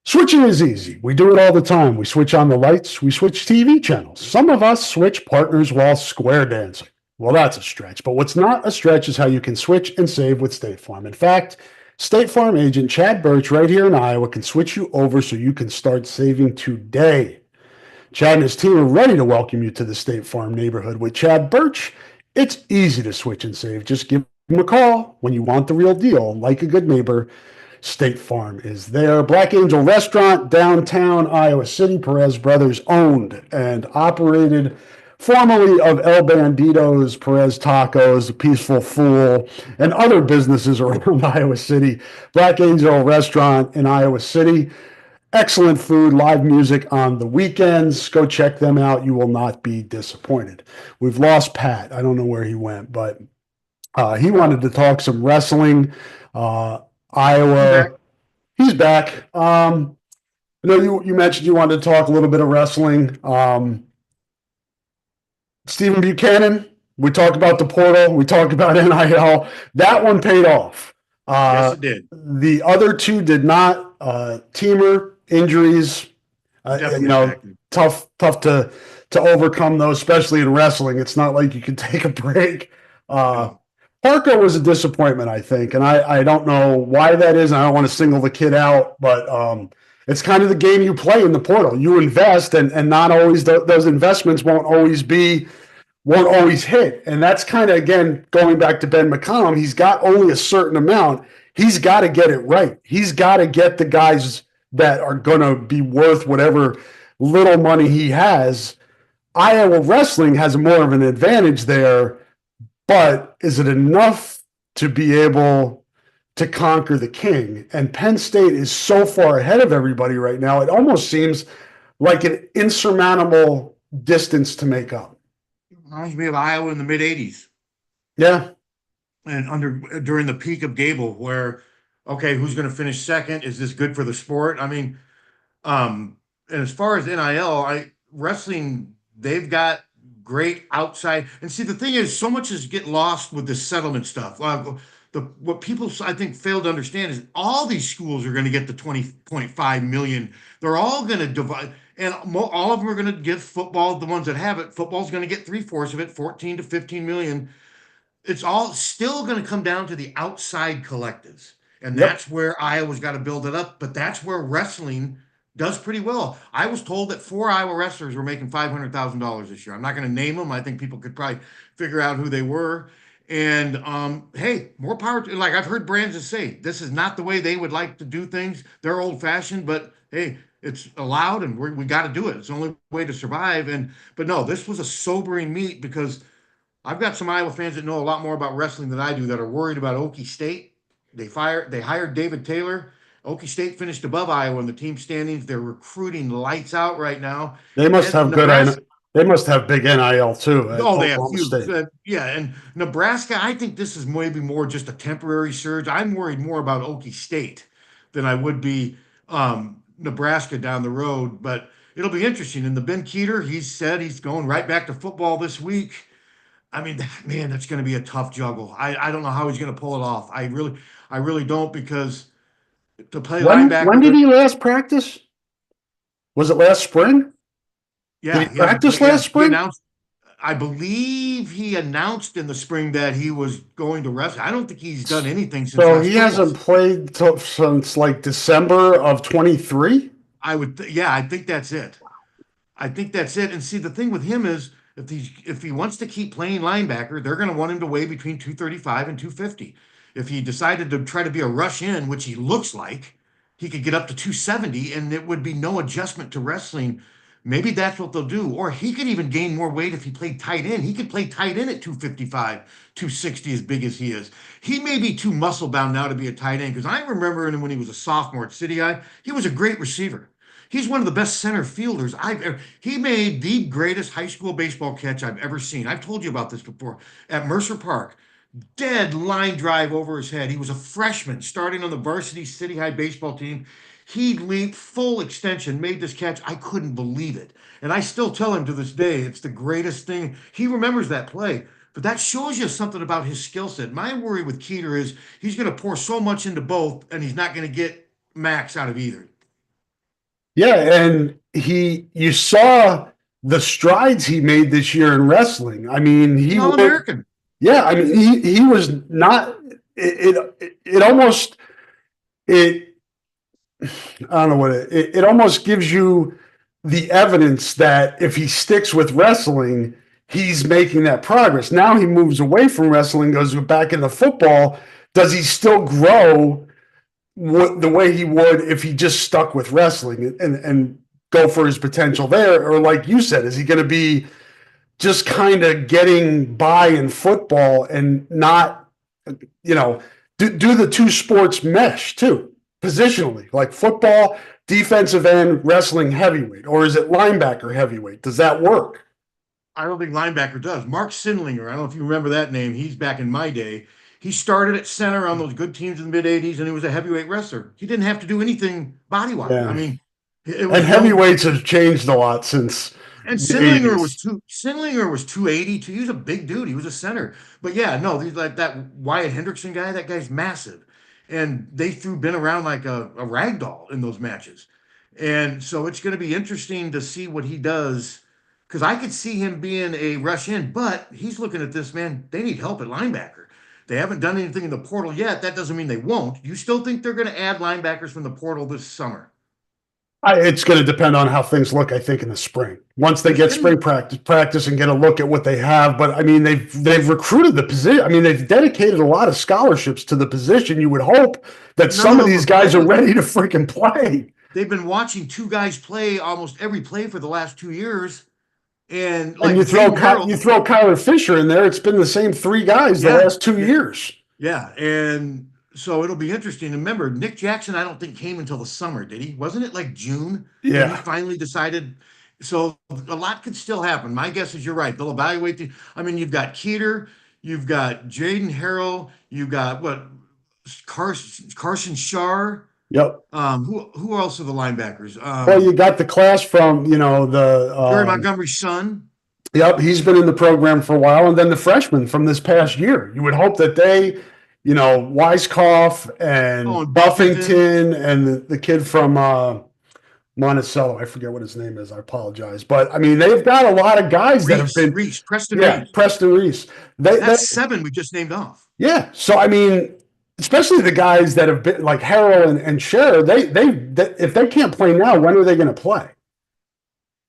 Switching is easy. We do it all the time. We switch on the lights. We switch TV channels. Some of us switch partners while square dancing. Well, that's a stretch. But what's not a stretch is how you can switch and save with State Farm. In fact, State Farm agent Chad Birch right here in Iowa can switch you over so you can start saving today. Chad and his team are ready to welcome you to the State Farm neighborhood. With Chad Birch, it's easy to switch and save. Just give him a call when you want the real deal. Like a good neighbor, State Farm is there. Black Angel Restaurant, downtown Iowa City. Perez Brothers owned and operated, formerly of El Banditos, Perez Tacos, The Peaceful Fool, and other businesses around Iowa City. Black Angel Restaurant in Iowa City. Excellent food, live music on the weekends. Go check them out. You will not be disappointed. We've lost Pat. I don't know where he went, but he wanted to talk some wrestling. Iowa. He's back. I know you mentioned you wanted to talk a little bit of wrestling. Stephen Buchanan, we talked about the portal. We talked about NIL. That one paid off. Yes, Uh, it did. the other two did not. Teamer injuries, Definitely a factor. tough to overcome those, especially in wrestling. It's not like you can take a break. Uh, No. Parker was a disappointment, I think, and I don't know why that is. I don't want to single the kid out, but it's kind of the game you play in the portal. You invest, and not always those investments won't always hit. And that's kind of, again, going back to Ben McCollum, he's got only a certain amount. He's got to get it right. He's got to get the guys that are going to be worth whatever little money he has. Iowa wrestling has more of an advantage there, but is it enough to be able to conquer the king? And Penn State is so far ahead of everybody right now, it almost seems like an insurmountable distance to make up. Reminds me of Iowa in the mid '80s Yeah. and during the peak of Gable, where okay, who's going to finish second? Is this good for the sport? I mean, and as far as NIL, I wrestling, they've got great outside. And see, the thing is, so much is get lost with the settlement stuff. The what people I think fail to understand is all these schools are going to get the 20.5 million. They're all going to divide, and all of them are going to give football. The ones that have it, football's going to get three-fourths of it, 14 to 15 million. It's all still going to come down to the outside collectives. And Yep. that's where Iowa's got to build it up. But that's where wrestling does pretty well. I was told that 4 Iowa wrestlers were making $500,000 this year. I'm not going to name them. I think people could probably figure out who they were. And hey, more power to, like I've heard brands say, this is not the way they would like to do things. They're old fashioned, but hey, it's allowed and we got to do it. It's the only way to survive. But no, this was a sobering meet because I've got some Iowa fans that know a lot more about wrestling than I do that are worried about Okie State. They hired David Taylor. Okie State finished above Iowa in the team standings. They're recruiting lights out right now. They must And have Nebraska, they must have big NIL too at oh, they have Oklahoma huge. State. Yeah, and Nebraska, I think this is maybe more just a temporary surge. I'm worried more about Okie State than I would be Nebraska down the road. But it'll be interesting. And the Ben Keeter, he said he's going right back to football this week. I mean, man, that's going to be a tough juggle. I don't know how he's going to pull it off. I really don't because to play When linebacker, did he last practice? Was it last spring? Did he yeah, he hasn't practice played. Yeah, last he spring? announced. I believe he announced in the spring that he was going to wrestle. I don't think he's done anything since So last he football hasn't season. played since like December of 23. Yeah, I think that's it. I think that's it. And see, the thing with him is if he wants to keep playing linebacker, they're going to want him to weigh between 235 and 250. If he decided to try to be a rush in, which he looks like, he could get up to 270 and it would be no adjustment to wrestling. Maybe that's what they'll do. Or he could even gain more weight if he played tight end. He could play tight end at 255, 260 as big as he is. He may be too muscle bound now to be a tight end because I remember him when he was a sophomore at City Eye. He was a great receiver. He's one of the best center fielders I've ever. He made the greatest high school baseball catch I've ever seen. I've told you about this before at Mercer Park. Dead line drive over his head. He was a freshman starting on the varsity City High baseball team. He leaped full extension, made this catch. I couldn't believe it. And I still tell him to this day, it's the greatest thing. He remembers that play. But that shows you something about his skill set. My worry with Keeter is he's going to pour so much into both, and he's not going to get max out of either. Yeah, and you saw the strides he made this year in wrestling. I mean, He's he an All went, American. yeah, I mean, he was not, it almost, it, I don't know what it almost gives you the evidence that if he sticks with wrestling, he's making that progress. Now he moves away from wrestling, goes back into football. Does he still grow the way he would if he just stuck with wrestling and go for his potential there? Or like you said, is he going to be just kind of getting by in football and not, do the two sports mesh too, positionally, like football, defensive end, wrestling heavyweight, or is it linebacker heavyweight? Does that work? I don't think linebacker does. Mark Sindlinger, I don't know if you remember that name. He's back in my day. He started at center on those good teams in the mid 80s and he was a heavyweight wrestler. He didn't have to do anything body wise. I Yeah. mean, it And was no. heavyweights have changed a lot since And the Sindlinger 80s. was 280 too. He was a big dude. He was a center. But yeah, no, he's like that Wyatt Hendrickson guy. That guy's massive. and been around like a rag doll in those matches. And so it's going to be interesting to see what he does because I could see him being a rush in, but he's looking at this, man. They need help at linebacker. They haven't done anything in the portal yet. That doesn't mean they won't. You still think they're going to add linebackers from the portal this summer? It's going to depend on how things look, I think, in the spring. Once they There's get been spring practice and get a look at what they have. But I mean, they've recruited the position. I mean, they've dedicated a lot of scholarships to the position. You would hope that none some of of them these are guys are playing. ready to freaking play. They've been watching two guys play almost every play for the last 2 years, and And like Jaden You Harrell. throw Kyler Fisher in there. It's been the same three guys the Yeah, last 2 years. yeah, and so it'll be interesting. Remember, Nick Jackson, I don't think came until the summer, did he? Wasn't it like June that he Yeah. finally decided? So a lot could still happen. My guess is you're right. They'll evaluate I mean, you've got Keeter, you've got Jaden Harrell, you've got what Carson Shar. Yep. Who else are the linebackers? Well, you got the class from the Jerry Montgomery's son. Yep, he's been in the program for a while, and then the freshmen from this past year. You would hope that they, Weiskopf Oh, and and Buffington. Buffington and the kid from Monticello. I forget what his name is. I apologize, but I mean they've got a lot of guys that have been. Preston Yeah, Reese. Preston Reese. They That's seven we just named off. yeah. So I mean, especially the guys that have been like Harrell and Scherer. If they can't play now, when are they going to play?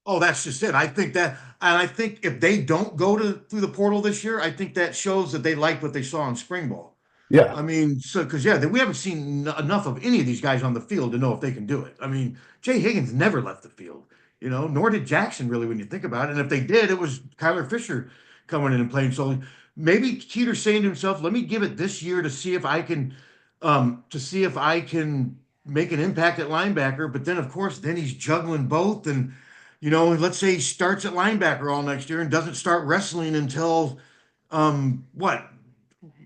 Oh, that's just it. I think that, and I think if they don't go through the portal this year, I think that shows that they liked what they saw in spring ball. Yeah. I mean, so because we haven't seen enough of any of these guys on the field to know if they can do it. I mean, Jay Higgins never left the field, nor did Jackson really when you think about it. And if they did, it was Kyler Fisher coming in and playing. So maybe Keeter's saying to himself, "Let me give it this year to see if I can make an impact at linebacker." But then, of course, then he's juggling both, and let's say he starts at linebacker all next year and doesn't start wrestling until what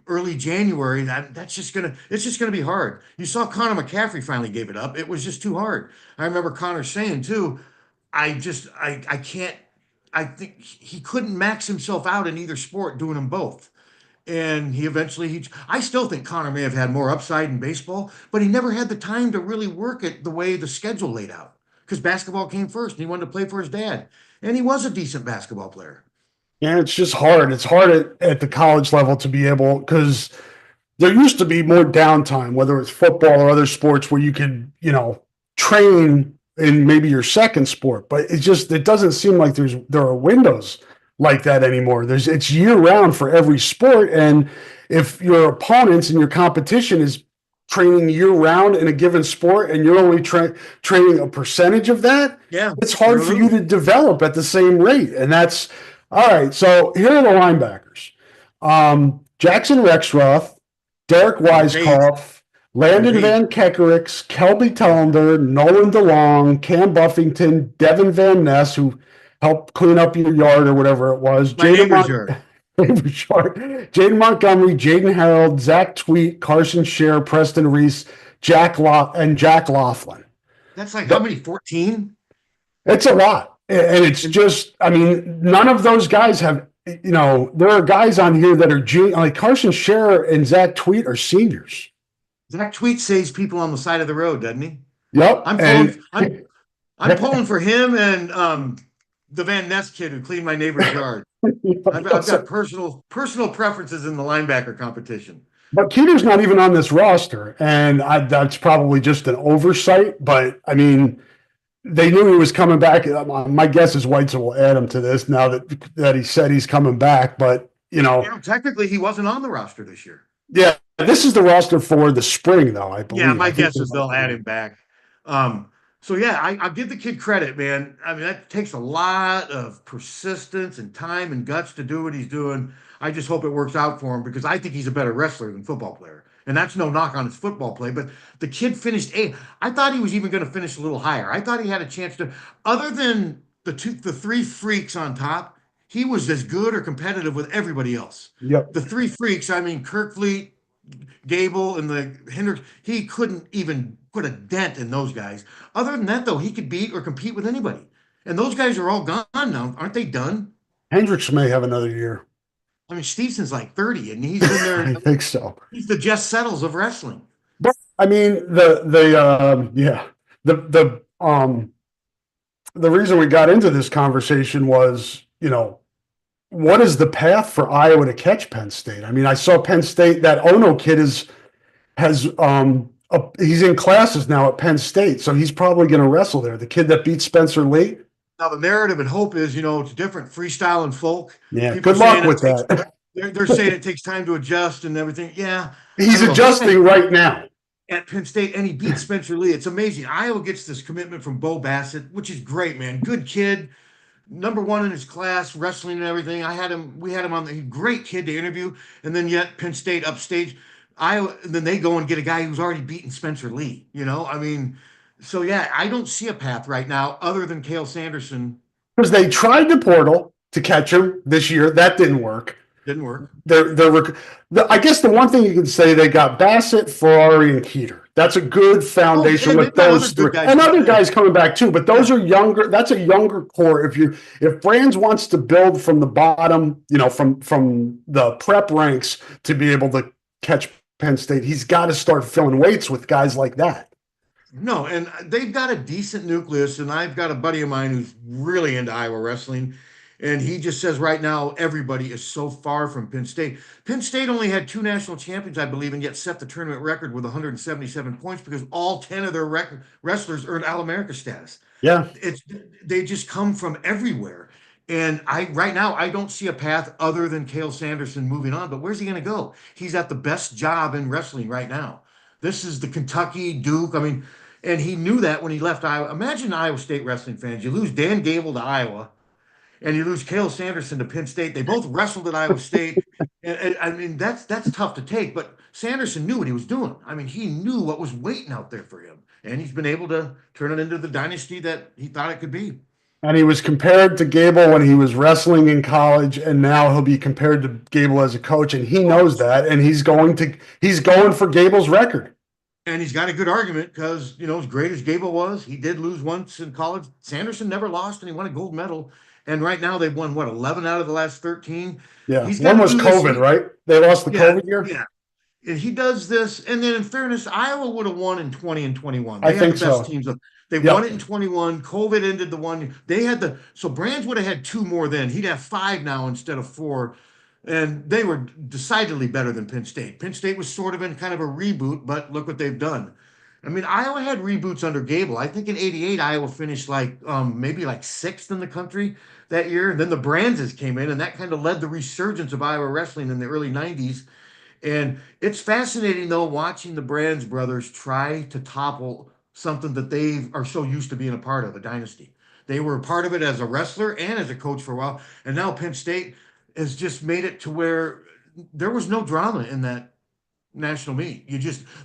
early January. It's just gonna be hard. You saw Connor McCaffrey finally gave it up. It was just too hard. I remember Connor saying too, I can't. I think he couldn't max himself out in either sport doing them both. And I still think Connor may have had more upside in baseball, but he never had the time to really work it the way the schedule laid out. Because basketball came first and he wanted to play for his dad. And he was a decent basketball player. Yeah, it's just hard. It's hard at the college level to be able because there used to be more downtime, whether it's football or other sports, where you could, train in maybe your second sport. But it doesn't seem like there are windows like that anymore. It's year round for every sport, and if your opponents and your competition is training year round in a given sport, and you're only training a percentage of that, Yeah, it's hard for you to develop at the same rate, and that's all right. So here are the linebackers: Jackson Rexroth, Derek Weiskopf, Landon Van Kekerix, Kelby Tellender, Nolan DeLong, Cam Buffington, Devin Van Ness, who helped clean up your yard or whatever it was. Jaden Montgomery, Jaden Harold, Zach Tweet, Carson Scherer, Preston Reese, Jack Laughlin. That's like how many? 14? It's a lot. And it's just, I mean, none of those guys have, there are guys on here that are like Carson Scherer and Zach Tweet are seniors. Zach Tweet saves people on the side of the road, doesn't he? Yep. I'm pulling for him and the Van Ness kid who cleaned my neighbor's yard. I've got personal preferences in the linebacker competition. But Keeter's not even on this roster, and that's probably just an oversight. But I mean, they knew he was coming back. My guess is Weitzel will add him to this now that he said he's coming back. But technically he wasn't on the roster this year. Yeah, this is the roster for the spring, though. I believe. Yeah, my guess is they'll add him back. So yeah, I'll give the kid credit, man. I mean, that takes a lot of persistence and time and guts to do what he's doing. I just hope it works out for him because I think he's a better wrestler than football player. And that's no knock on his football play, but the kid finished eighth. I thought he was even going to finish a little higher. I thought he had a chance to, other than the three freaks on top, he was as good or competitive with everybody else. Yep. The three freaks, I mean, Kirkfleet, Gable, and the Hendricks, he couldn't even put a dent in those guys. Other than that, though, he could beat or compete with anybody. And those guys are all gone now. Aren't they done? Hendricks may have another year. I mean, Stevenson's like 30, and he's been there. I think so. He's the Jess Settles of wrestling. I mean, the reason we got into this conversation was, what is the path for Iowa to catch Penn State? I mean, I saw Penn State, that Ono kid he's in classes now at Penn State, so he's probably going to wrestle there. The kid that beat Spencer Lee. Now the narrative and hope is, it's different freestyle and folk. Yeah, People good are saying luck with that. they're saying it takes time to adjust and everything. Yeah, He's adjusting right now. At Penn State, and he beat Spencer Lee. It's amazing. Iowa gets this commitment from Bo Bassett, which is great, man. Good kid, number one in his class, wrestling and everything. We had him on the great kid to interview, and then yet Penn State upstage Iowa. And then they go and get a guy who's already beaten Spencer Lee. I mean, so yeah, I don't see a path right now other than Cale Sanderson. Because they tried the portal to catch him this year, that didn't work. Didn't work. I guess the one thing you can say, they got Bassett, Ferrari, and Keeter. That's a good foundation with those three, and other guys coming back too. But those are younger. That's a younger core. If Brands wants to build from the bottom, from the prep ranks to be able to catch Penn State, he's got to start filling weights with guys like that. No, and they've got a decent nucleus, and I've got a buddy of mine who's really into Iowa wrestling. And he just says right now, everybody is so far from Penn State. Penn State only had 2 national champions, I believe, and yet set the tournament record with 177 points because all 10 of their wrestlers earned All-America status. Yeah. They just come from everywhere. And right now, I don't see a path other than Cale Sanderson moving on. But where's he going to go? He's at the best job in wrestling right now. This is the Kentucky Duke. I mean, and he knew that when he left Iowa. Imagine Iowa State wrestling fans. You lose Dan Gable to Iowa, and you lose Cale Sanderson to Penn State. They both wrestled at Iowa State. And I mean, that's tough to take, but Sanderson knew what he was doing. I mean, he knew what was waiting out there for him, and he's been able to turn it into the dynasty that he thought it could be. And he was compared to Gable when he was wrestling in college, and now he'll be compared to Gable as a coach, and he knows that, and he's going for Gable's record. And he's got a good argument because, as great as Gable was, he did lose once in college. Sanderson never lost, and he won a gold medal. And right now they've won, 11 out of the last 13? Yeah. One was COVID, right? They lost the COVID year? Yeah. And he does this. And then in fairness, Iowa would have won in 20 and 21. I think so. Teams. They won it in 21. COVID ended the one. So Brands would have had 2 more then. He'd have 5 now instead of 4. And they were decidedly better than Penn State. Penn State was sort of in kind of a reboot, but look what they've done. I mean, Iowa had reboots under Gable. I think in '88, Iowa finished maybe 6th in the country that year. And then the Brandses came in, and that kind of led the resurgence of Iowa wrestling in the early 90s. And it's fascinating, though, watching the Brands brothers try to topple something that they are so used to being a part of, a dynasty. They were a part of it as a wrestler and as a coach for a while. And now Penn State has just made it to where there was no drama in that national meet.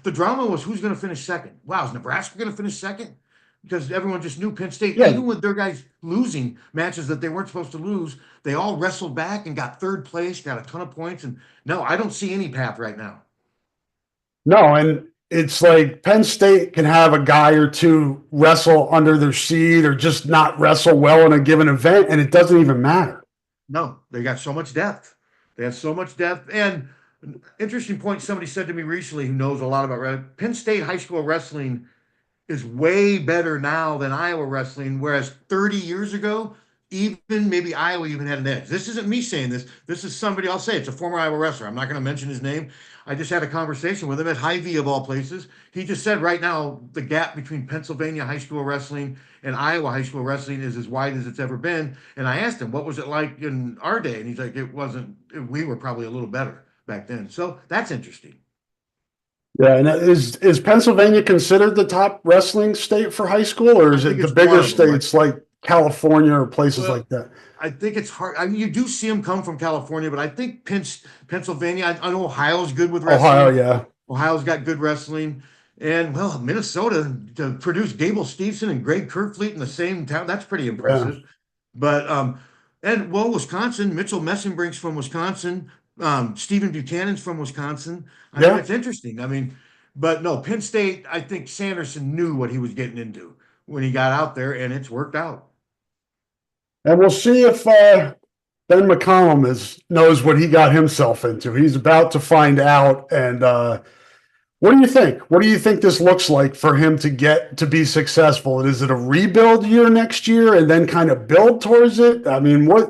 The drama was who's going to finish second. Wow, is Nebraska going to finish second? Because everyone just knew Penn State, even with their guys losing matches that they weren't supposed to lose, they all wrestled back and got 3rd place, got a ton of points. And no, I don't see any path right now. No, and it's like Penn State can have a guy or two wrestle under their seat or just not wrestle well in a given event, and it doesn't even matter. No, they got so much depth. They have so much depth. And interesting point somebody said to me recently who knows a lot about Penn State high school wrestling is way better now than Iowa wrestling, whereas 30 years ago, even maybe Iowa even had an edge. This isn't me saying this. This is somebody, I'll say it's a former Iowa wrestler. I'm not going to mention his name. I just had a conversation with him at Hy-Vee of all places. He just said right now the gap between Pennsylvania high school wrestling and Iowa high school wrestling is as wide as it's ever been. And I asked him, what was it like in our day? And he's like, we were probably a little better back then. So that's interesting. Yeah, and is Pennsylvania considered the top wrestling state for high school, or is it the bigger states like California or places like that? I think it's hard. I mean, you do see them come from California, but I think Pennsylvania, I know Ohio's good with wrestling. Ohio, yeah. Ohio's got good wrestling. And, Minnesota, to produce Gable Steveson and Greg Kerkfleet in the same town, that's pretty impressive. Yeah. But, Wisconsin, Mitchell Messenbrink's from Wisconsin. Stephen Buchanan's from Wisconsin. I mean, it's interesting. I mean, but no, Penn State, I think Sanderson knew what he was getting into when he got out there, and it's worked out. And we'll see if Ben McCollum knows what he got himself into. He's about to find out, and What do you think? What do you think this looks like for him to get to be successful? Is it a rebuild year next year and then kind of build towards it? I mean, I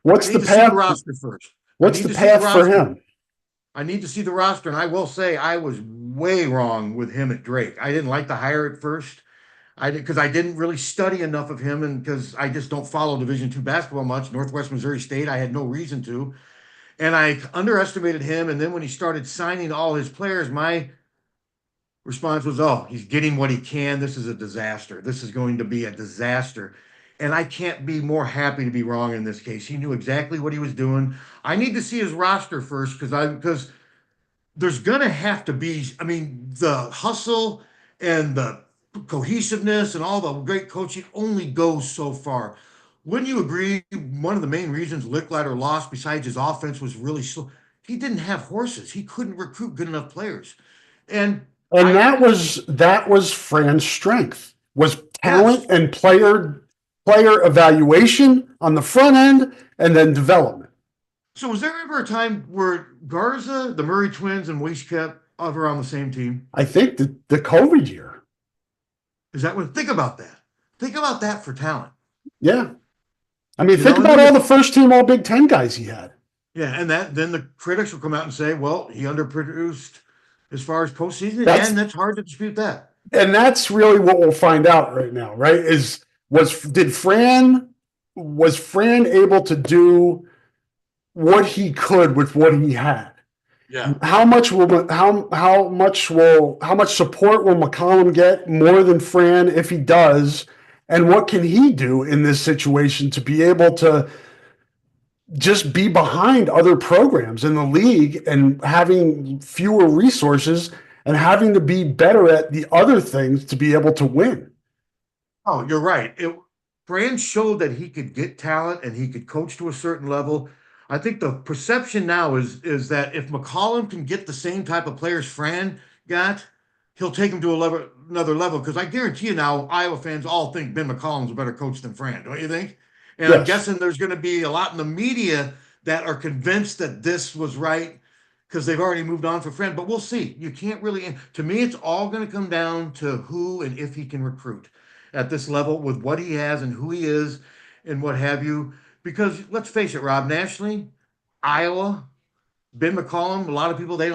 what's the need to see the path? roster first. I What's need the to see the path for roster. him? I need to see the roster, and I will say I was way wrong with him at Drake. I didn't like the hire at first. I did because I didn't really study enough of him, and because I just don't follow Division II basketball much. Northwest Missouri State, I had no reason to, and I underestimated him. And then when he started signing all his players, my response was, "Oh, he's getting what he can. This is a disaster. This is going to be a disaster." And I can't be more happy to be wrong in this case. He knew exactly what he was doing. I need to see his roster first because there's going to have to be, I mean, the hustle and the cohesiveness and all the great coaching only goes so far. Wouldn't you agree? One of the main reasons Licklider lost, besides his offense was really slow, he didn't have horses. He couldn't recruit good enough players. And And I, that was Fran's strength, was talent yes. and player evaluation on the front end and then development. So was there ever a time where Garza, the Murray twins, and Weiskep ever on the same team? I think the COVID year. Is that what? Think about that. Think about that for talent. Yeah. I mean, You think know, and about then all the first team All Big Ten guys he had. yeah, and that then the critics will come out and say, well, he underproduced as far as postseason, That's and that's hard to dispute that. and that's really what we'll find out right now, right? Was Fran able to do what he could with what he had? Yeah. How much support will McCollum get more than Fran if he does? And what can he do in this situation to be able to just be behind other programs in the league and having fewer resources and having to be better at the other things to be able to win? Oh, you're right. Fran showed that he could get talent and he could coach to a certain level. I think the perception now is that if McCollum can get the same type of players Fran got, he'll take him to another level. Because I guarantee you now, Iowa fans all think Ben McCollum's a better coach than Fran, don't you think? And I'm Yes. guessing there's going to be a lot in the media that are convinced that this was right because they've already moved on for Fran. But we'll see. You can't really. To me, it's all going to come down to who and if he can recruit at this level with what he has and who he is and what have you. Because let's face it, Rob, nationally, Iowa, Ben McCollum, a lot of people they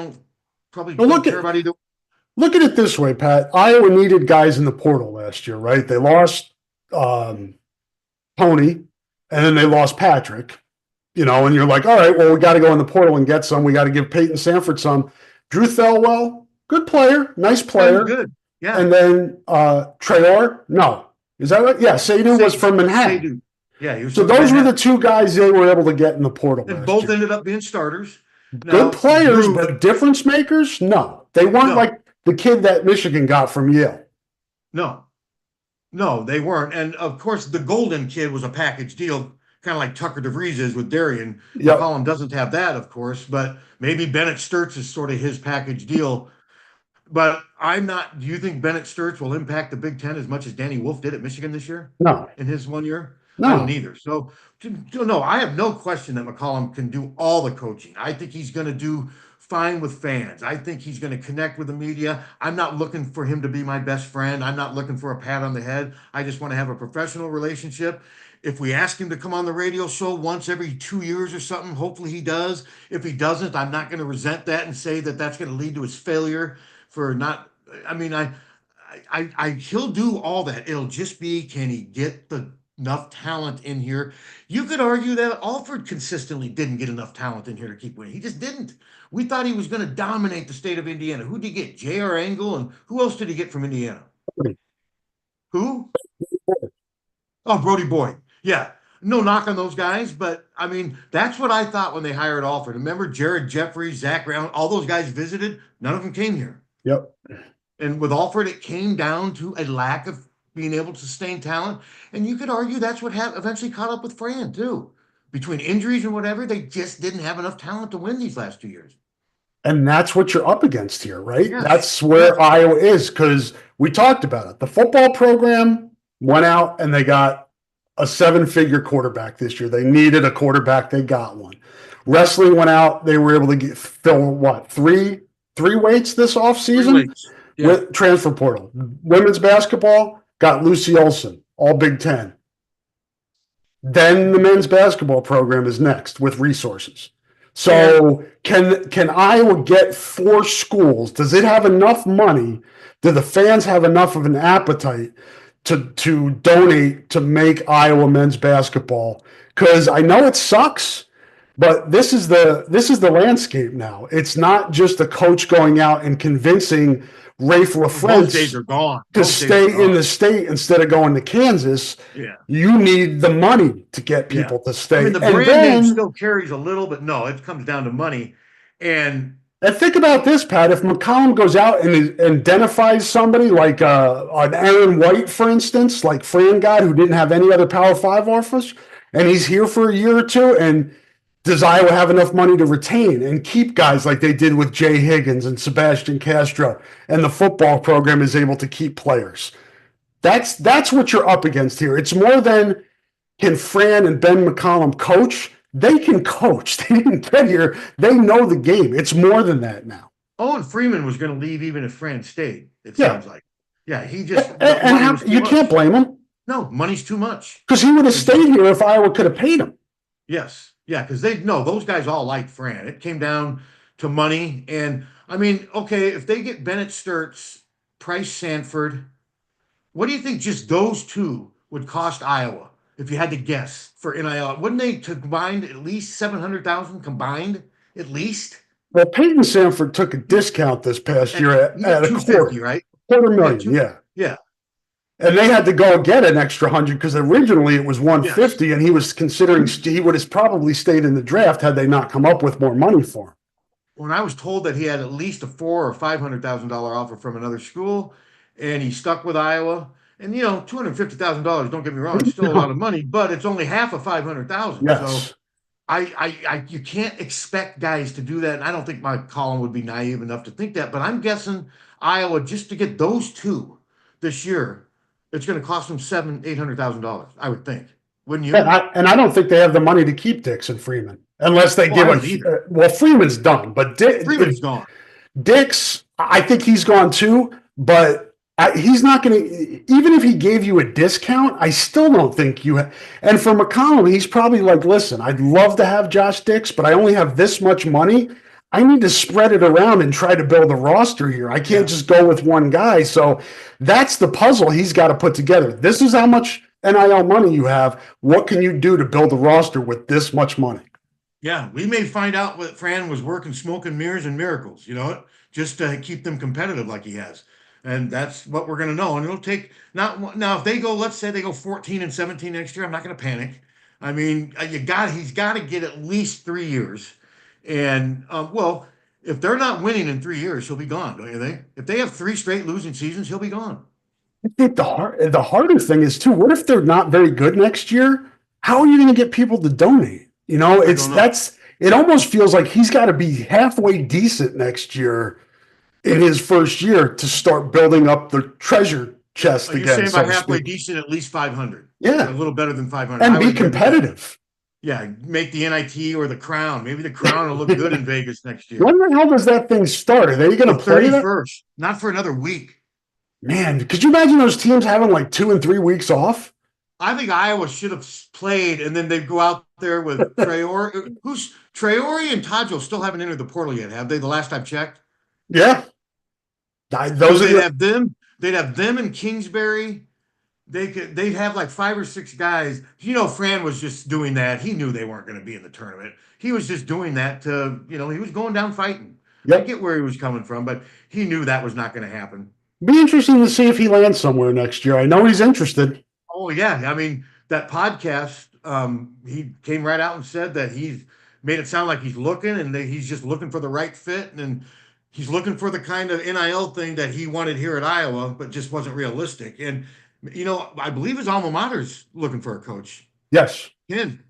probably But don't care about either. look at it this way, Pat. Iowa needed guys in the portal last year, right? They lost Tony, and then they lost Patrick. And you're like, all right, well, we got to go in the portal and get some. We got to give Peyton Sanford some. Drew Thelwell, good player, nice player. Good. Yeah. And then Traore, no. Is that right? Yeah, Sadu was from Manhattan. Yeah, he was so those were the two guys they were able to get in the portal. And both ended up being starters. Good players, but difference makers? No. They weren't like the kid that Michigan got from Yale. No, they weren't. And of course, the Golden kid was a package deal, kind of like Tucker DeVries is with Darian. Yep. McCollum doesn't have that, of course, but maybe Bennett Sturts is sort of his package deal. But do you think Bennett Sturts will impact the Big Ten as much as Danny Wolf did at Michigan this year? No. In his 1 year? No. I don't either. So, no, I have no question that McCollum can do all the coaching. I think he's going to do fine with fans. I think he's going to connect with the media. I'm not looking for him to be my best friend. I'm not looking for a pat on the head. I just want to have a professional relationship. If we ask him to come on the radio show once every 2 years or something, hopefully he does. If he doesn't, I'm not going to resent that and say that that's going to lead to his failure for not. I mean, he'll do all that. It'll just be, can he get enough talent in here? You could argue that Alford consistently didn't get enough talent in here to keep winning. He just didn't. We thought he was going to dominate the state of Indiana. Who did he get? J.R. Engel, and who else did he get from Indiana? Who? Oh, Brody Boyd. Yeah. No knock on those guys, but I mean, that's what I thought when they hired Alford. Remember Jared Jeffries, Zach Brown, all those guys visited? None of them came here. Yep. And with Alford, it came down to a lack of being able to sustain talent. And you could argue that's what eventually caught up with Fran, too. Between injuries and whatever, they just didn't have enough talent to win these last 2 years. And that's what you're up against here, right? Yes. That's where Iowa is, because we talked about it. The football program went out and they got a 7-figure quarterback this year. They needed a quarterback. They got one. Wrestling went out. They were able to fill three three weights this Three offseason weeks. Yeah. with transfer portal. Women's basketball got Lucy Olson, all Big Ten. Then the men's basketball program is next with resources. So can Iowa get four schools? Does it have enough money? Do the fans have enough of an appetite to donate to make Iowa men's basketball? Because I know it sucks, but this is the landscape now. It's not just a coach going out and convincing Rafe Those days LaFrentz are gone. to stay in the state instead of going to Kansas. Yeah. You need the money to get people to stay. I mean, the brand name still carries a little, but no, it comes down to money. And think about this, Pat. If McCollum goes out and identifies somebody like an Aaron White, for instance, like Fran got, who didn't have any other Power 5 offers, and he's here for a year or two, and does Iowa have enough money to retain and keep guys like they did with Jay Higgins and Sebastian Castro, and the football program is able to keep players? That's what you're up against here. It's more than can Fran and Ben McCollum coach. They can coach. They didn't get here. They know the game. It's more than that now. Owen Freeman was going to leave even if Fran stayed, it sounds like. Yeah, he just... you can't blame him. No, money's too much. Because he would have stayed here if Iowa could have paid him. Yes. Yeah, because those guys all liked Fran. It came down to money. And, I mean, okay, if they get Bennett Sturtz, Price Sanford, what do you think just those two would cost Iowa if you had to guess for NIL? Wouldn't they combined at least $700,000 combined at least? Well, Peyton Sanford took a discount this past year at a quarter, right? $250,000, yeah. Yeah. And they had to go get an extra 100 because originally it was 150, and he was considering he would have probably stayed in the draft had they not come up with more money for him. When I was told that he had at least a $400,000 or $500,000 offer from another school, and he stuck with Iowa. And $250,000. Don't get me wrong; it's still a lot of money, but it's only half of $500,000. Yes. So, you can't expect guys to do that. And I don't think McCollum would be naive enough to think that. But I'm guessing Iowa, just to get those two this year, it's going to cost them $800,000. I would think, wouldn't you? And I don't think they have the money to keep Dix and Freeman unless they give Freeman's done, but Freeman's gone. Dix, I think he's gone too, but he's not going to, even if he gave you a discount, I still don't think you have. And for McCollum, he's probably like, listen, I'd love to have Josh Dix, but I only have this much money. I need to spread it around and try to build a roster here. I can't just go with one guy. So that's the puzzle he's got to put together. This is how much NIL money you have. What can you do to build a roster with this much money? Yeah, we may find out what Fran was working smoke and mirrors and miracles, just to keep them competitive like he has. And that's what we're going to know. And it'll take now if they go, let's say they go 14-17 next year, I'm not going to panic. I mean, he's got to get at least 3 years. And if they're not winning in 3 years, he'll be gone, don't you think? If they have 3 straight losing seasons, he'll be gone. I think the harder thing is too, what if they're not very good next year? How are you going to get people to donate? It almost feels like he's got to be halfway decent next year in his first year to start building up the treasure chest again. You're saying by halfway decent, at least 500. Yeah. A little better than 500. And be competitive. Yeah, make the NIT or the Crown. Maybe the Crown will look good in Vegas next year. When the hell does that thing start? Are they going to play that? 31st. Not for another week. Man, could you imagine those teams having like 2 and 3 weeks off? I think Iowa should have played, and then they go out there with Traore. Traore and Tajo still haven't entered the portal yet, have they? The last I've checked. Yeah. They'd have them. They'd have them and Kingsbury. They'd have like 5 or 6 guys. Fran was just doing that. He knew they weren't going to be in the tournament. He was just doing that to, he was going down fighting. Yep. I get where he was coming from, but he knew that was not going to happen. Be interesting to see if he lands somewhere next year. I know he's interested. Oh yeah, I mean that podcast. He came right out and said that he's made it sound like he's looking, and that he's just looking for the right fit, and he's looking for the kind of NIL thing that he wanted here at Iowa, but just wasn't realistic. And I believe his alma mater's looking for a coach. Yes. And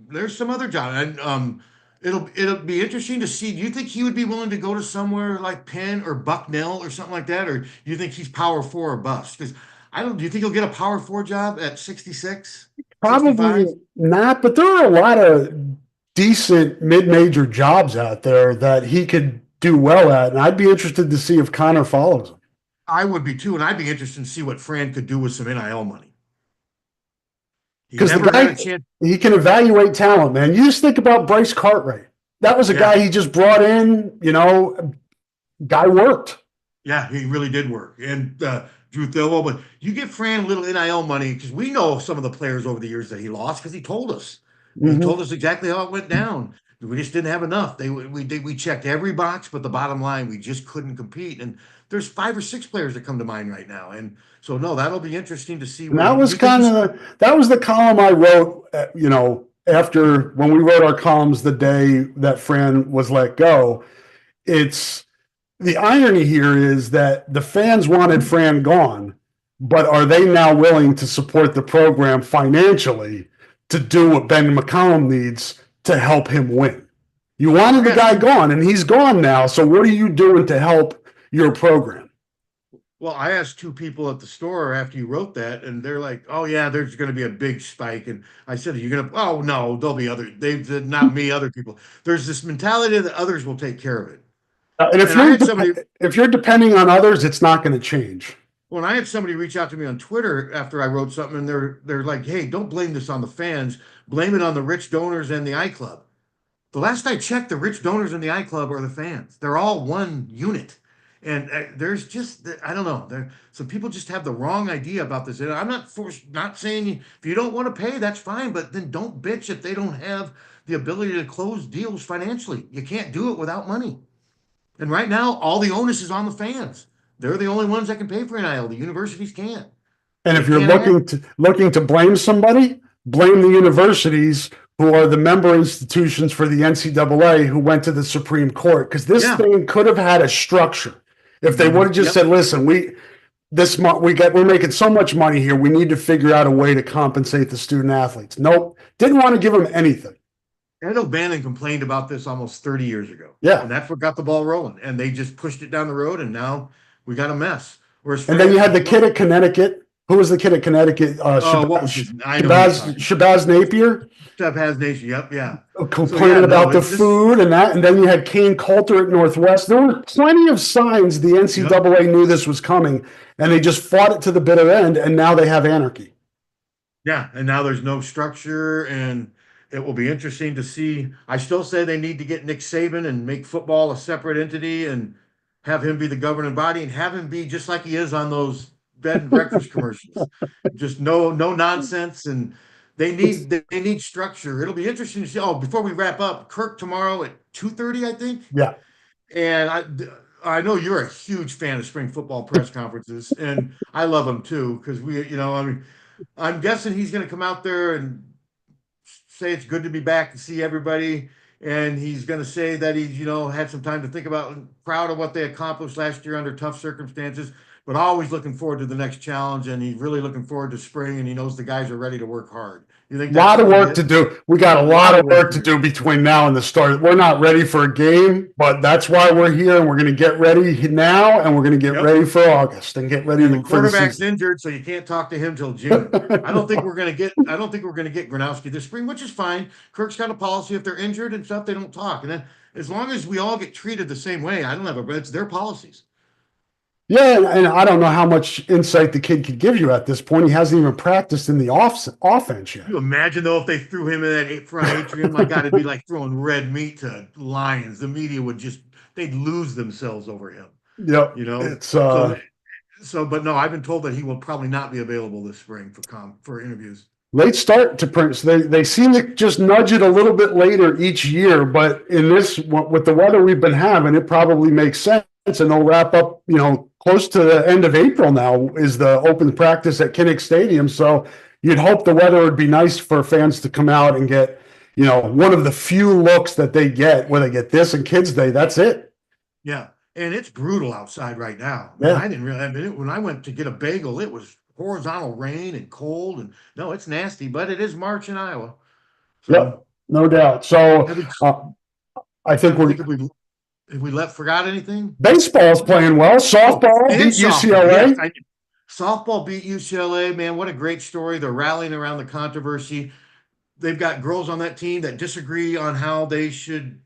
there's some other job. And it'll be interesting to see. Do you think he would be willing to go to somewhere like Penn or Bucknell or something like that? Or do you think he's Power 4 or bust? Because do you think he'll get a Power 4 job at 66? Probably 65? Not, but there are a lot of decent mid-major jobs out there that he could do well at. And I'd be interested to see if Connor follows him. I would be too, and I'd be interested to see what Fran could do with some NIL money. He Because the never had a guy, chance. he can evaluate talent, man. You just think about Bryce Cartwright. That was a Yeah, guy he just brought in, guy worked. yeah, he really did work. And Drew Thilwell, but you give Fran a little NIL money because we know some of the players over the years that he lost because he told us. He Mm-hmm. told us exactly how it went down. We just didn't have enough. We checked every box, but the bottom line, we just couldn't compete. And there's 5 or 6 players that come to mind right now. And so no, that'll be interesting to see And where that was you think he's. that was the column I wrote, after when we wrote our columns the day that Fran was let go. It's the irony here is that the fans wanted Fran gone, but are they now willing to support the program financially to do what Ben McCollum needs to help him win? You wanted the Yeah. guy gone, and he's gone now. So what are you doing to help your program? Well, I asked 2 people at the store after you wrote that, and they're like, "Oh yeah, there's going to be a big spike." And I said, "Are you going to?" Oh no, there'll be other. They said, not me, other people. There's this mentality that others will take care of it. And And I had somebody if you're depending on others, it's not going to change. when I had somebody reach out to me on Twitter after I wrote something, and they're like, "Hey, don't blame this on the fans. Blame it on the rich donors and the iClub." The last I checked, the rich donors in the iClub are the fans. They're all one unit. And there's just, I don't know. Some people just have the wrong idea about this. And I'm not saying if you don't want to pay, that's fine, but then don't bitch if they don't have the ability to close deals financially. You can't do it without money. And right now, all the onus is on the fans. They're the only ones that can pay for NIL. The universities can't. And They if you're can't add. looking to blame somebody, blame the universities who are the member institutions for the NCAA who went to the Supreme Court, because this Yeah. thing could have had a structure if they would have just Yep. said, "Listen, we're making so much money here. We need to figure out a way to compensate the student athletes." Nope, didn't want to give them anything. Ed O'Bannon complained about this almost 30 years ago. Yeah. And that's what got the ball rolling. And they just pushed it down the road, and now we got a mess. Whereas And then you had the kid at Connecticut. Who was the kid at Connecticut? what was his? I know who you're talking about. Shabazz Napier. Shabazz Nation. Yep, yeah. Complaining about the food and that. And then you had Kane Coulter at Northwest. There were plenty of signs the NCAA knew this was coming, and they just fought it to the bitter end, and now they have anarchy. Yeah, and now there's no structure, and it will be interesting to see. I still say they need to get Nick Saban and make football a separate entity and have him be the governing body and have him be just like he is on those bed and breakfast commercials. Just no nonsense, and they need structure. It'll be interesting to see. Oh, before we wrap up, Kirk tomorrow at 2:30, I think. Yeah. And I know you're a huge fan of spring football press conferences, and I love them too because I mean, I'm guessing he's going to come out there and say it's good to be back to see everybody. And he's going to say that he's, had some time to think about and proud of what they accomplished last year under tough circumstances, but always looking forward to the next challenge. And he's really looking forward to spring, and he knows the guys are ready to work hard. You think a lot of work to do. We got a lot of work to do between now and the start. We're not ready for a game, but that's why we're here, and we're going to get ready now, and we're going to get ready for August and get ready. And the quarterback's injured, so you can't talk to him till June. I don't think we're going to get Gronowski this spring, which is fine. Kirk's got a policy: if they're injured and stuff, they don't talk. And then as long as we all get treated the same way, I don't have it's their policies. Yeah, and I don't know how much insight the kid could give you at this point. He hasn't even practiced in the offense yet. Can you imagine, though, if they threw him in that front atrium? My God, it'd be like throwing red meat to lions. The media they'd lose themselves over him. Yep. It's but no, I've been told that he will probably not be available this spring for interviews. Late start to Prince. They seem to just nudge it a little bit later each year, but in this, with the weather we've been having, it probably makes sense. And they'll wrap up, close to the end of April now is the open practice at Kinnick Stadium. So you'd hope the weather would be nice for fans to come out and get, one of the few looks that they get where they get this and Kids Day. That's it. Yeah. And it's brutal outside right now. Yeah. I didn't realize when I went to get a bagel, it was horizontal rain and cold, and no, it's nasty, but it is March in Iowa. So, yep, no doubt. So I think if we forgot anything, baseball's playing well. Softball beat UCLA. Yes, softball beat UCLA. Man, what a great story! They're rallying around the controversy. They've got girls on that team that disagree on how they should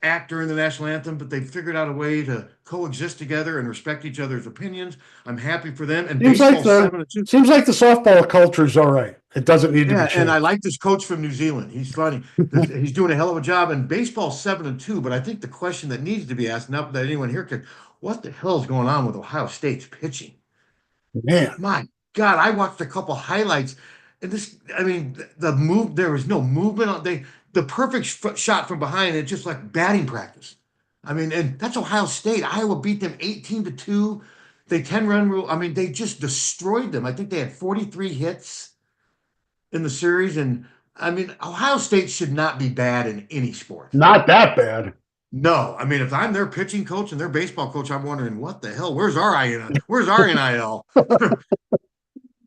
act during the national anthem, but they figured out a way to coexist together and respect each other's opinions. I'm happy for them. And Seems like baseball's the 7-2. seems like the softball culture is all right. It doesn't need to be Yeah, and I changed. like this coach from New Zealand. He's funny. He's doing a hell of a job. And baseball's 7-2. But I think the question that needs to be asked, not that anyone here could, what the hell is going on with Ohio State's pitching? Man, My God, I watched a couple highlights, and this, I mean, the move, there was no movement on the perfect shot from behind, it's just like batting practice. I mean, and that's Ohio State. Iowa beat them 18-2. They 10-run rule. I mean, they just destroyed them. I think they had 43 hits in the series. And I mean, Ohio State should not be bad in any sport. not that bad. No, I mean, if I'm their pitching coach and their baseball coach, I'm wondering what the hell. Where's our INL? Where's our NIL?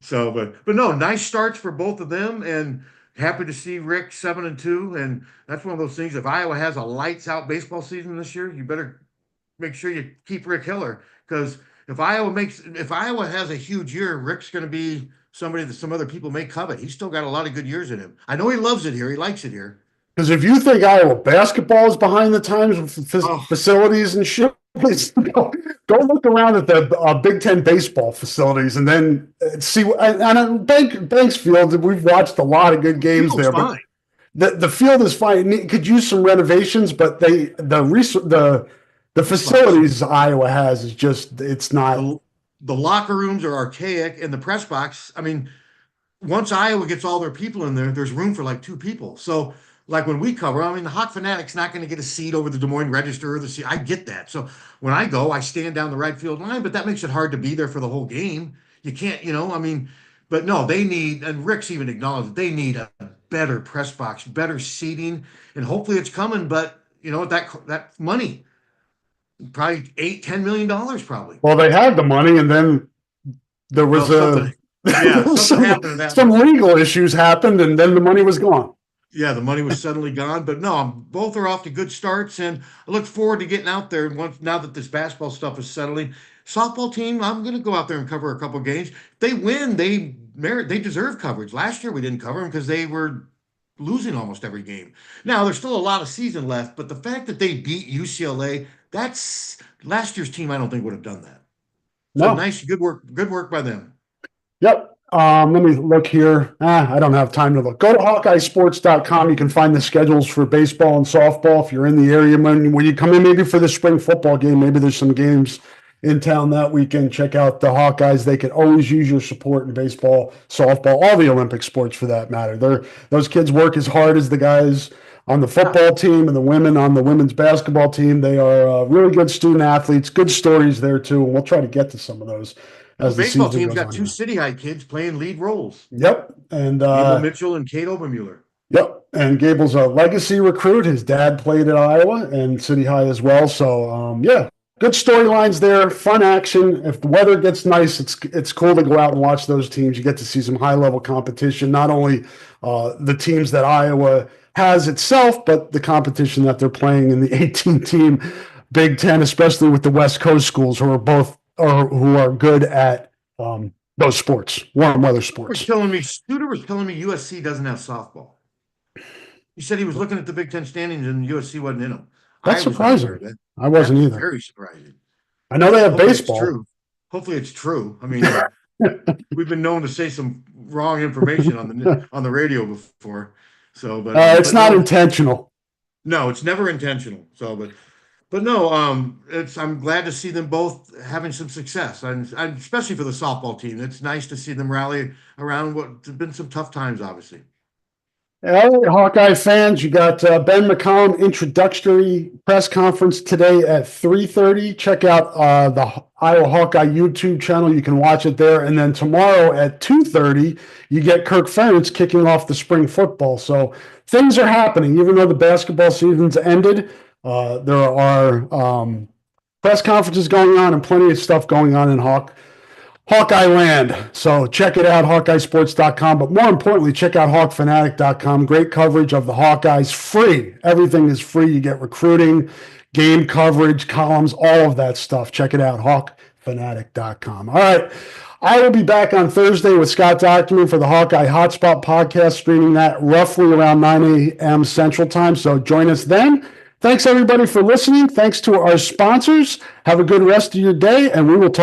So, but no, nice starts for both of them, and happy to see Rick 7-2. And that's one of those things. If Iowa has a lights out baseball season this year, you better make sure you keep Rick Hiller, because if Iowa has a huge year, Rick's going to be somebody that some other people may covet. He's still got a lot of good years in him. I know he loves it here. He likes it here. Because if you think Iowa basketball is behind the times with facilities and shit, go look around at the Big Ten baseball facilities and then see. And Banks Field, we've watched a lot of good games there, fine. but the field is fine. It could use some renovations, but the facilities Iowa has is just, it's not. The locker rooms are archaic, and the press box. I mean, once Iowa gets all their people in there, there's room for like 2 people. So. Like when we cover, I mean, the Hawk Fanatic's not going to get a seat over the Des Moines Register or the seat. I get that. So when I go, I stand down the right field line, but that makes it hard to be there for the whole game. You can't, I mean, but no, they need, and Rick's even acknowledged that they need a better press box, better seating, and hopefully it's coming. But that money, probably $8-10 million, probably. Well, they had the money, and then there was some legal issues happened, and then the money was gone. Yeah, the money was suddenly gone. But no, both are off to good starts, and I look forward to getting out there now that this basketball stuff is settling. Softball team, I'm going to go out there and cover a couple games. If they win, they deserve coverage. Last year we didn't cover them because they were losing almost every game. Now there's still a lot of season left, but the fact that they beat UCLA, that's last year's team. I don't think would have done that. So no. Nice, good work by them. Yep. Let me look here. I don't have time to look. Go to HawkeyeSports.com. You can find the schedules for baseball and softball if you're in the area. When you come in, maybe for the spring football game, maybe there's some games in town that weekend. Check out the Hawkeyes. They can always use your support in baseball, softball, all the Olympic sports for that matter. Those kids work as hard as the guys on the football team and the women on the women's basketball team. They are really good student athletes. Good stories there too, and we'll try to get to some of those. The baseball team's got 2 City High kids playing lead roles. Yep. And Gable Mitchell and Kate Obermuller. Yep. And Gable's a legacy recruit. His dad played at Iowa and City High as well. So, yeah, good storylines there. Fun action. If the weather gets nice, it's cool to go out and watch those teams. You get to see some high-level competition, not only the teams that Iowa has itself, but the competition that they're playing in the 18-team Big Ten, especially with the West Coast schools who are good at those sports, warm weather sports. Studer was telling me USC doesn't have softball. He said he was looking at the Big Ten standings and USC wasn't in them. That's surprising. I wasn't either. Very surprising. I know they have baseball. Hopefully it's true. I mean, we've been known to say some wrong information on the radio before. So, but it's not intentional. No, it's never intentional. So, but no, I'm glad to see them both having some success, and especially for the softball team. It's nice to see them rally around what's been some tough times, obviously. All right, Hawkeye fans, you got Ben McCollum introductory press conference today at 3:30. Check out the Iowa Hawkeye YouTube channel. You can watch it there. And then tomorrow at 2:30, you get Kirk Ferentz kicking off the spring football. So things are happening. Even though the basketball season's ended, there are press conferences going on and plenty of stuff going on in Hawkeye land. So check it out, HawkeyeSports.com. But more importantly, check out HawkFanatic.com. Great coverage of the Hawkeyes, free. Everything is free. You get recruiting, game coverage, columns, all of that stuff. Check it out, HawkFanatic.com. All right. I will be back on Thursday with Scott Document for the Hawkeye Hotspot podcast, streaming that roughly around 9 a.m. Central Time. So join us then. Thanks everybody for listening. Thanks to our sponsors. Have a good rest of your day, and we will talk